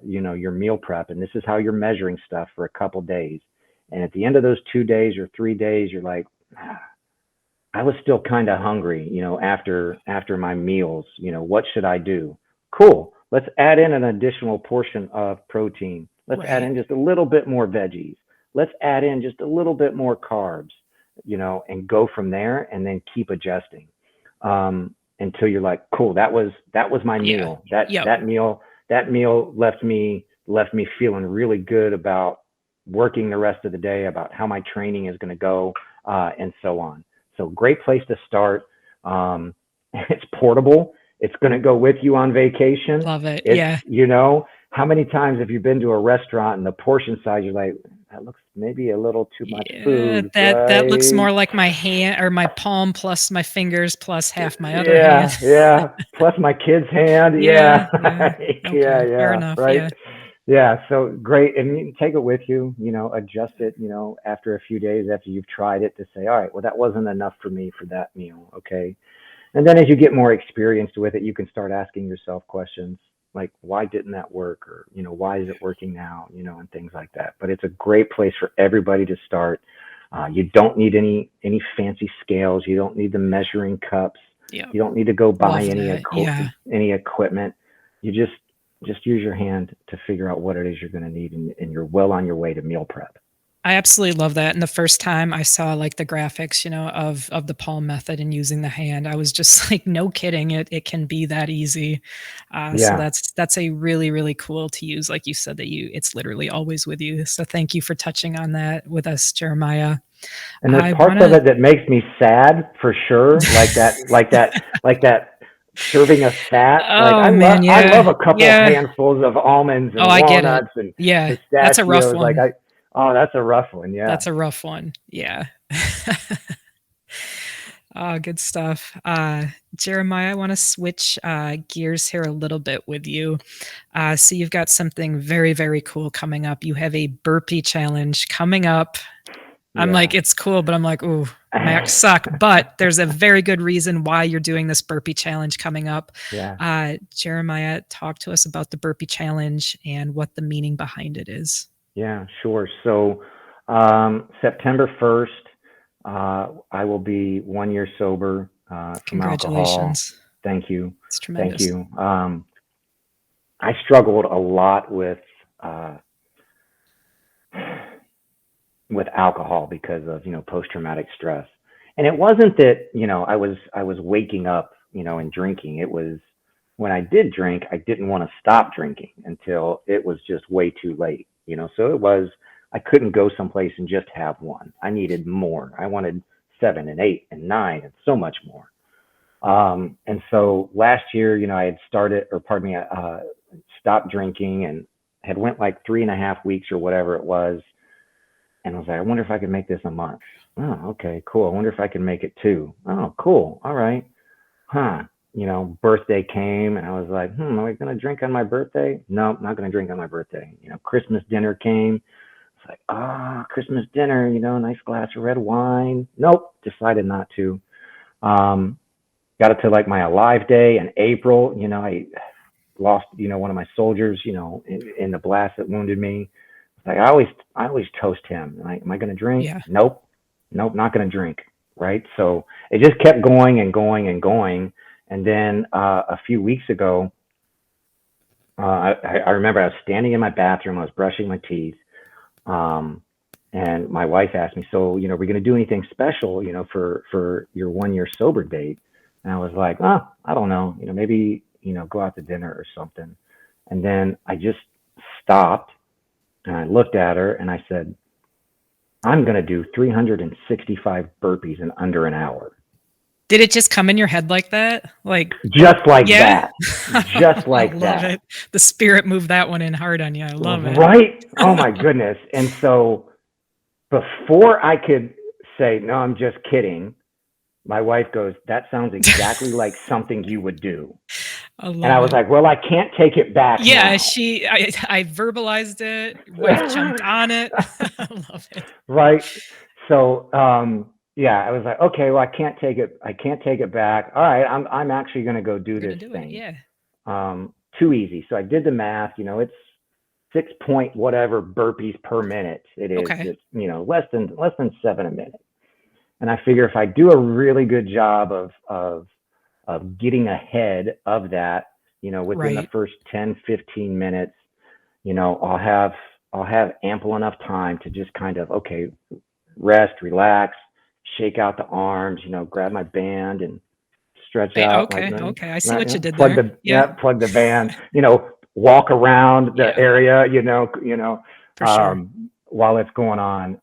your meal prep, and this is how you're measuring stuff for a couple days. And at the end of those 2 days or 3 days, you're like, I was still kind of hungry, after my meals, what should I do? Cool. Let's add in an additional portion of protein. Let's add in just a little bit more veggies. Let's add in just a little bit more carbs. And go from there, and then keep adjusting until you're like, cool, that was my meal. That meal left me feeling really good about working the rest of the day, about how my training is going to go, and so on. So great place to start. It's portable. It's going to go with you on vacation. Love it. How many times have you been to a restaurant and the portion size, you're like, that looks maybe a little too much food. That looks more like my hand or my palm plus my fingers plus half my other hand. Plus my kid's hand. Okay. Fair enough. Right. Yeah, so great. And you can take it with you, adjust it, after a few days after you've tried it to say, all right, well, that wasn't enough for me for that meal. Okay. And then as you get more experienced with it, you can start asking yourself questions like, why didn't that work? Or, why is it working now? And things like that. But it's a great place for everybody to start. You don't need any fancy scales. You don't need the measuring cups. Yeah. You don't need to go buy Love that. Yeah. any equipment. You just use your hand to figure out what it is you're going to need, and you're well on your way to meal prep. I absolutely love that. And the first time I saw like the graphics, of the palm method and using the hand, I was just like, no kidding, it can be that easy. So Yeah. that's a really, really cool to use. Like you said, that it's literally always with you. So thank you for touching on that with us, Jeremiah. And there's I parts of wanna it that makes me sad for sure, like that serving of fat. Like Oh man, I love yeah. a couple Yeah. handfuls of almonds Oh, and I get it. walnuts and Yeah. That's a rough pistachios. one. Oh, that's a rough one. Yeah. That's a rough one. Yeah. Oh, good stuff. Jeremiah, I want to switch gears here a little bit with you. So you've got something very, very cool coming up. You have a burpee challenge coming up. I'm like, Yeah. it's cool, but I'm like, ooh, Max suck. But there's a very good reason why you're doing this burpee challenge coming up. Yeah. Jeremiah, talk to us about the burpee challenge and what the meaning behind it is. Yeah, sure. So, September 1st, I will be 1 year sober from alcohol. Congratulations. Thank you. It's Thank tremendous. you. I struggled a lot uh, with alcohol because of post-traumatic stress, and it wasn't that I was waking up and drinking. It was when I did drink, I didn't want to stop drinking until it was just way too late. So it was, I couldn't go someplace and just have one. I needed more. I wanted 7 and 8 and 9 and so much more. And so last year, I had started, or pardon me, stopped drinking and had went like 3.5 weeks or whatever it was. And I was like, I wonder if I could make this a month. Oh, okay, cool. I wonder if I can make it 2. Oh, cool. All right. Huh. Birthday came and I was like, am I going to drink on my birthday? No, not going to drink on my birthday. Christmas dinner came. It's like, Christmas dinner, nice glass of red wine. Nope. Decided not to. Got it to like my Alive Day in April. I lost, one of my soldiers, in the blast that wounded me. Like I always toast him. Like, am I going to drink? Yeah. Nope, not going to drink. Right. So it just kept going and going and going. And then a few weeks ago, I remember I was standing in my bathroom. I was brushing my teeth, and my wife asked me, "So, we're going to do anything special, for your 1 year sober date?" And I was like, "Oh, I don't know. Maybe go out to dinner or something." And then I just stopped and I looked at her and I said, "I'm going to do 365 burpees in under an hour." Did it just come in your head like that? Like Just like yeah? that. Just like I love that. it. The spirit moved that one in hard on you. I love it. Right? Oh my goodness. And so before I could say, "No, I'm just kidding," my wife goes, "That sounds exactly like something you would do." I love And I was it. like, "Well, I can't take it back Yeah, now." I verbalized it. Wife jumped on it. I love it. Right. So, yeah, I was like, "Okay, well, I can't take it back. All right, I'm actually going to go do You're gonna this do it. thing." Yeah. Too easy. So I did the math, it's 6 point whatever burpees per minute. It is. Okay. It's, less than 7 a minute. And I figure if I do a really good job of getting ahead of that, within the Right. first 10, 15 minutes, I'll have ample enough time to just kind of, okay, rest, relax, shake out the arms, grab my band and stretch out like, Okay. I see what you did plug there. Yeah. plug the band, walk around the Yeah. area, For sure. while it's going on,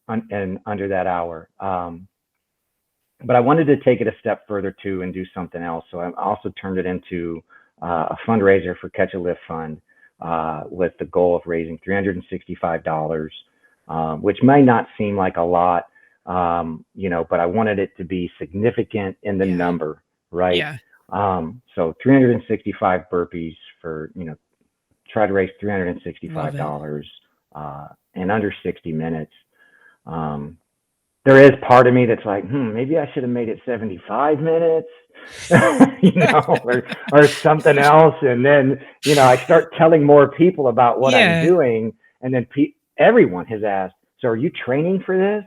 and under that hour. But I wanted to take it a step further too and do something else. So I also turned it into a fundraiser for Catch a Lift Fund, with the goal of raising $365, which may not seem like a lot, but I wanted it to be significant in the Yeah. number, right? Yeah. So 365 burpees for, try to raise Love it. $365 in under 60 minutes. There is part of me that's like, maybe I should have made it 75 minutes, or something else. And then, I start telling more people about what I'm Yeah. doing. And then everyone has asked, so are you training for this?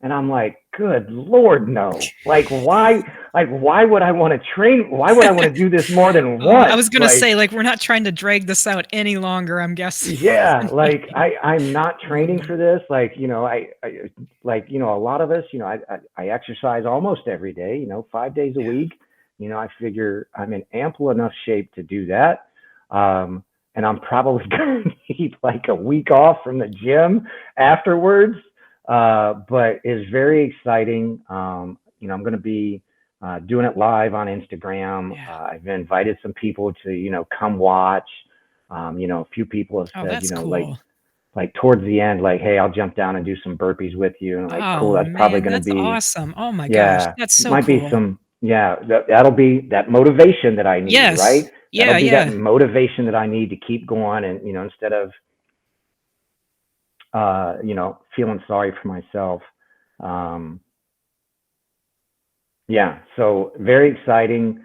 And I'm like, good Lord, no. Like, why would I want to train? Why would I want to do this more than once? I was going to say, like, we're not trying to drag this out any longer, I'm guessing. Yeah. Like, I'm not training for this. Like, a lot of us, I exercise almost every day, 5 days a week. I figure I'm in ample enough shape to do that. And I'm probably going to need like a week off from the gym afterwards. But it's very exciting. I'm going to be doing it live on Instagram. Yeah. I've invited some people to, come watch. A few people have said, that's cool. like towards the end, like, hey, I'll jump down and do some burpees with you. And I'm like, cool, that's probably going to that's be awesome. Oh my gosh, yeah, that's so might cool. be some, that'll be that motivation that I need, Yes. right? Yeah, That'll be yeah. that motivation that I need to keep going. And, instead of, feeling sorry for myself. So very exciting.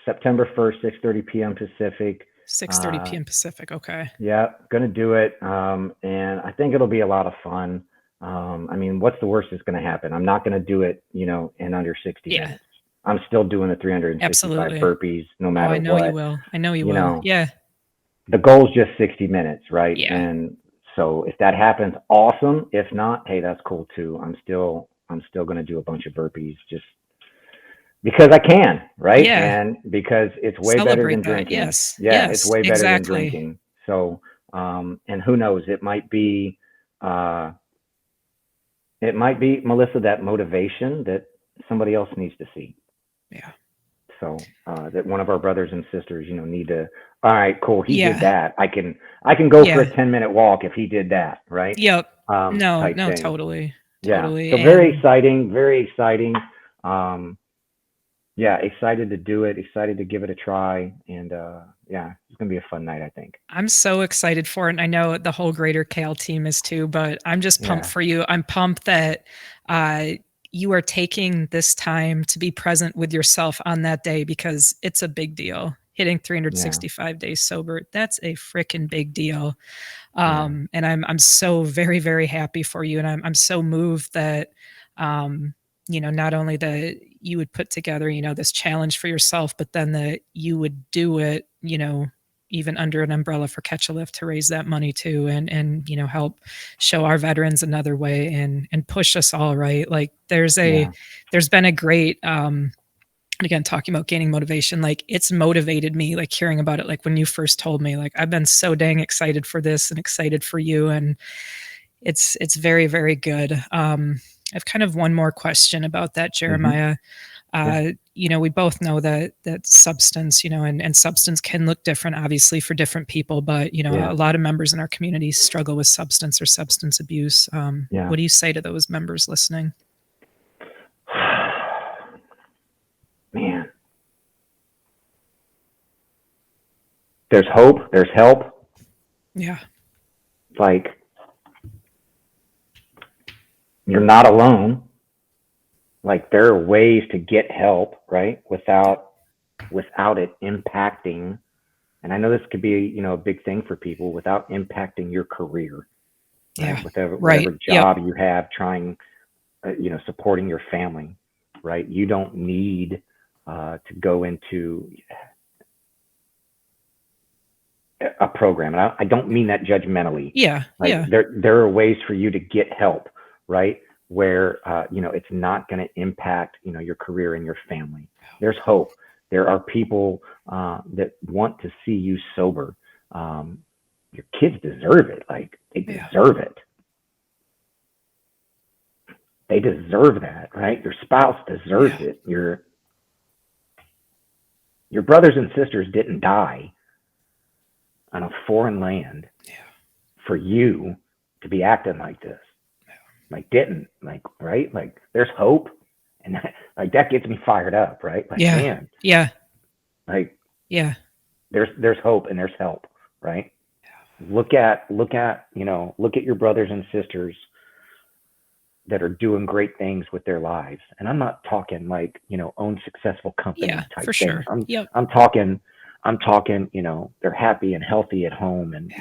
September 1st, 6:30 p.m. Pacific. 6:30 p.m. Pacific. Okay. Yeah, gonna do it. And I think it'll be a lot of fun. What's the worst that's gonna happen? I'm not gonna do it, in under 60 minutes. I'm still doing the 365 Absolutely. burpees no matter I know what. you will. I know you will. Yeah. The goal's just 60 minutes, right? Yeah. And so if that happens, awesome. If not, hey, that's cool too. I'm still going to do a bunch of burpees just because I can, right? Yeah. And because it's way better than Celebrate that. drinking. Yes. Yeah, Yes, it's way better than exactly. drinking. So, and who knows, it might be, Melissa, that motivation that somebody else needs to see. Yeah. So that one of our brothers and sisters, need to. All right, cool. He Yeah. did that. I can go for Yeah. a 10-minute walk if he did that, right? Yep. No, Type thing. totally. Yeah. Totally. So very exciting. Very exciting. Excited to do it. Excited to give it a try. And it's gonna be a fun night, I think. I'm so excited for it. And I know the whole Greater Cal team is too, but I'm just pumped for you. I'm pumped that you are taking this time to be present with yourself on that day because it's a big deal. Hitting 365 days sober, that's a freaking big deal. And I'm so very, very happy for you. And I'm so moved that, not only that you would put together, this challenge for yourself, but then that you would do it, even under an umbrella for Catch a Lift to raise that money too, and help show our veterans another way and push us all, right. Like there's been a great, and again, talking about gaining motivation, like it's motivated me, like hearing about it, like when you first told me, like I've been so dang excited for this and excited for you. And it's very, very good. I've kind of one more question about that, Jeremiah. We both know that substance, and substance can look different, obviously, for different people. But, a lot of members in our community struggle with substance or substance abuse. What do you say to those members listening? Man, there's hope. There's help. Yeah. Like, you're not alone. Like there are ways to get help, right? Without it impacting. And I know this could be, a big thing for people without impacting your career. Right? Yeah. Whatever job you have, trying, supporting your family, right? You don't need to go into a program. And I don't mean that judgmentally. Yeah. Like there are ways for you to get help, right? Where, it's not going to impact, your career and your family. There's hope. There are people that want to see you sober. Your kids deserve it. Like they deserve it. They deserve that, right? Your spouse deserves it. Your brothers and sisters didn't die on a foreign land for you to be acting like this. Like didn't, like, right? Like there's hope. And that gets me fired up, right? Like, man. Yeah. Like, there's hope and there's help, right? Look at your brothers and sisters that are doing great things with their lives. And I'm not talking like, own successful companies Yeah, type for things. sure. Yep. I'm talking, they're happy and healthy at home, and,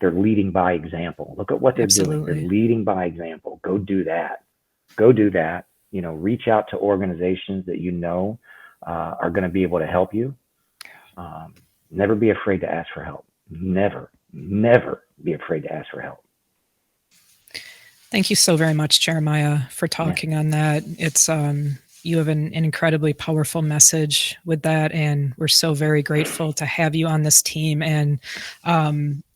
they're leading by example. Look at what they're doing. They're Absolutely. leading by example. Go do that. Go do that. Reach out to organizations that are going to be able to help you. Never be afraid to ask for help. Never be afraid to ask for help. Thank you so very much, Jeremiah, for talking on that. It's you have an incredibly powerful message with that, and we're so very grateful to have you on this team. And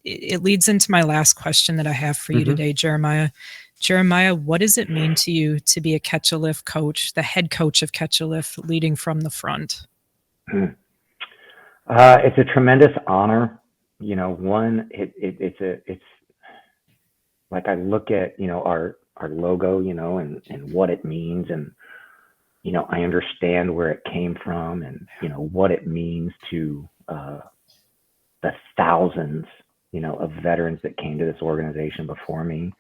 it leads into my last question that I have for you today, Jeremiah. Jeremiah, what does it mean to you to be a Catch a Lift coach, the head coach of Catch a Lift, leading from the front? It's a tremendous honor. It's like I look at, our logo, and what it means, and, I understand where it came from, and, what it means to the thousands, of veterans that came to this organization before me.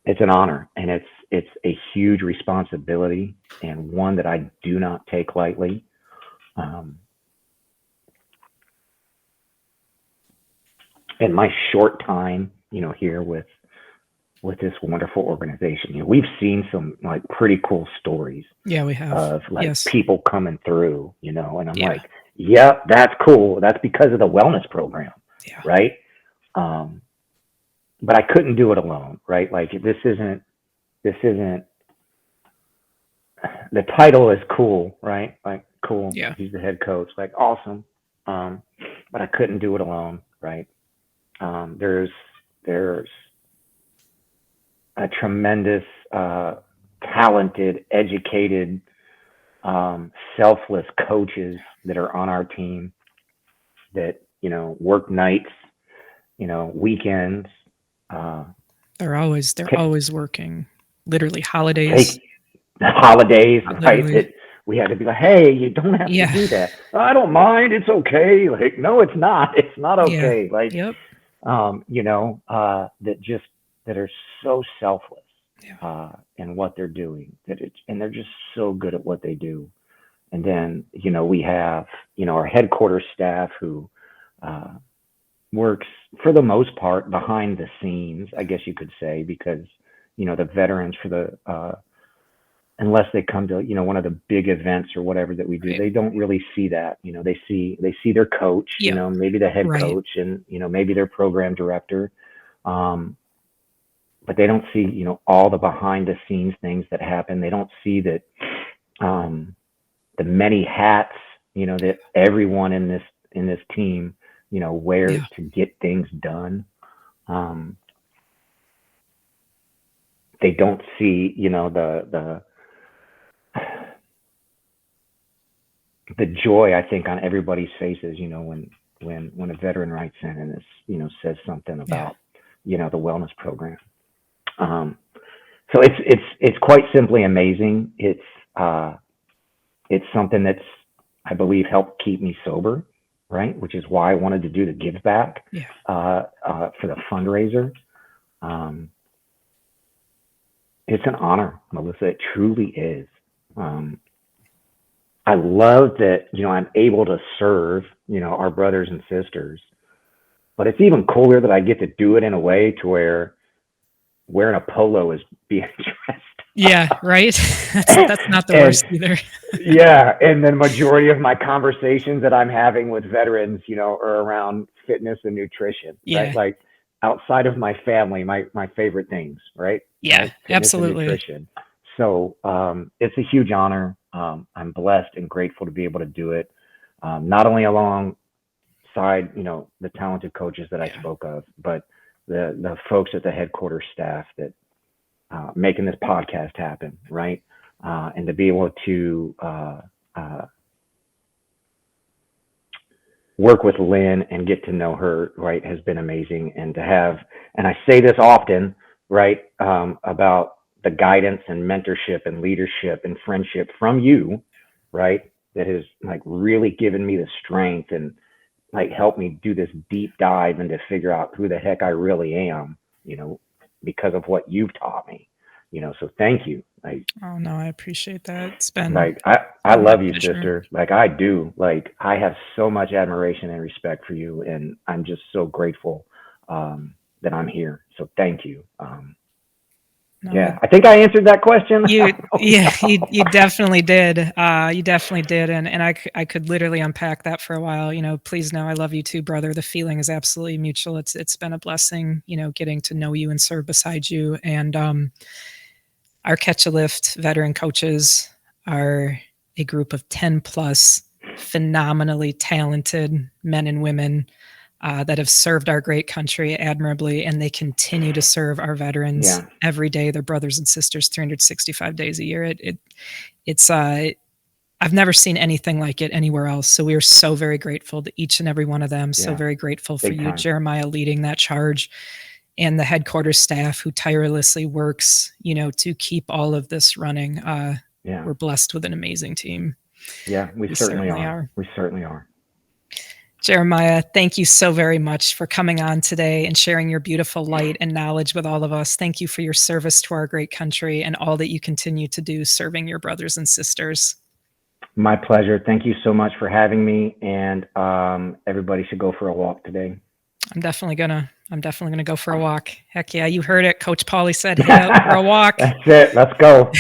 It's an honor, and it's a huge responsibility, and one that I do not take lightly. In my short time, here with this wonderful organization, we've seen some like pretty cool stories. Yeah, we have. Of like Yes. people coming through, and I'm like, yeah, that's cool. That's because of the wellness program, right? But I couldn't do it alone, right? Like this isn't. The title is cool, right? Like cool. Yeah. He's the head coach, like awesome. But I couldn't do it alone, right? There's a tremendous, talented, educated, selfless coaches that are on our team that, work nights, weekends. They're always working. Literally holidays. Holidays, right? Literally. That we had to be like, hey, you don't have to do that. I don't mind. It's okay. Like, no, it's not. It's not okay. Yeah. Like, Yep. that are so selfless in what they're doing, and they're just so good at what they do. And then, we have, our headquarters staff who works for the most part behind the scenes, I guess you could say, because, the veterans unless they come to, one of the big events or whatever that we do, they don't really see that. They see their coach, maybe the head coach, and, maybe their program director. But they don't see, all the behind the scenes things that happen. They don't see that, the many hats, that everyone in this team, wears to get things done. They don't see, the joy, I think, on everybody's faces, when a veteran writes in and this, says something about, the wellness program. So it's quite simply amazing. It's something that's, I believe, helped keep me sober, right? Which is why I wanted to do the give back, for the fundraiser. It's an honor, Melissa. It truly is. I love that, I'm able to serve, our brothers and sisters, but it's even cooler that I get to do it in a way to where wearing a polo is being dressed. Yeah, right. That's not the worst either. Yeah. And the majority of my conversations that I'm having with veterans, are around fitness and nutrition, right? Like outside of my family, my favorite things, right? Yeah, right? absolutely. Nutrition. So, it's a huge honor. I'm blessed and grateful to be able to do it. Not only alongside, the talented coaches that I spoke of, but the folks at the headquarters staff that, making this podcast happen, right? And to be able to work with Lynn and get to know her, right, has been amazing. And to have, and I say this often, right, about the guidance and mentorship and leadership and friendship from you, right, that has like really given me the strength and like helped me do this deep dive and to figure out who the heck I really am, because of what you've taught me, so thank you. Oh no, I appreciate that. It's been Like I my love you, pleasure. sister. Like I do. Like I have so much admiration and respect for you, and I'm just so grateful that I'm here. So thank you. No, Yeah, I think I answered that question. you definitely did. You definitely did, and I could literally unpack that for a while. Please know I love you too, brother. The feeling is absolutely mutual. It's been a blessing, getting to know you and serve beside you. And our Catch a Lift veteran coaches are a group of 10 plus phenomenally talented men and women that have served our great country admirably, and they continue to serve our veterans every day, their brothers and sisters, 365 days a year. It's I've never seen anything like it anywhere else. So we are so very grateful to each and every one of them. So very grateful for you, Jeremiah, leading that charge, and the headquarters staff who tirelessly works, to keep all of this running. We're blessed with an amazing team. Yeah, we certainly are. We certainly are. Jeremiah, thank you so very much for coming on today and sharing your beautiful light and knowledge with all of us. Thank you for your service to our great country and all that you continue to do serving your brothers and sisters. My pleasure. Thank you so much for having me. And everybody should go for a walk today. I'm definitely gonna go for a walk. Heck yeah, you heard it. Coach Pauley said, "Hey, out for a walk." That's it. Let's go.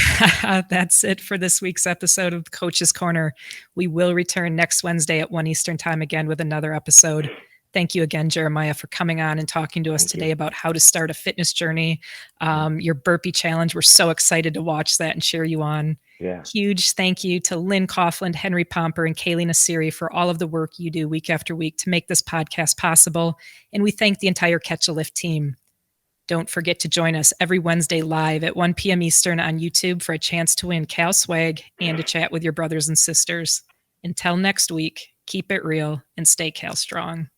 That's it for this week's episode of Coach's Corner. We will return next Wednesday at 1 Eastern time again with another episode. Thank you again, Jeremiah, for coming on and talking to us today about how to start a fitness journey. Your burpee challenge. We're so excited to watch that and cheer you on. Yeah. Huge thank you to Lynn Coughlin, Henry Pomper, and Kaylee Nasiri for all of the work you do week after week to make this podcast possible. And we thank the entire Catch a Lift team. Don't forget to join us every Wednesday live at 1 p.m. Eastern on YouTube for a chance to win Cal Swag and to chat with your brothers and sisters. Until next week, keep it real and stay Cal strong.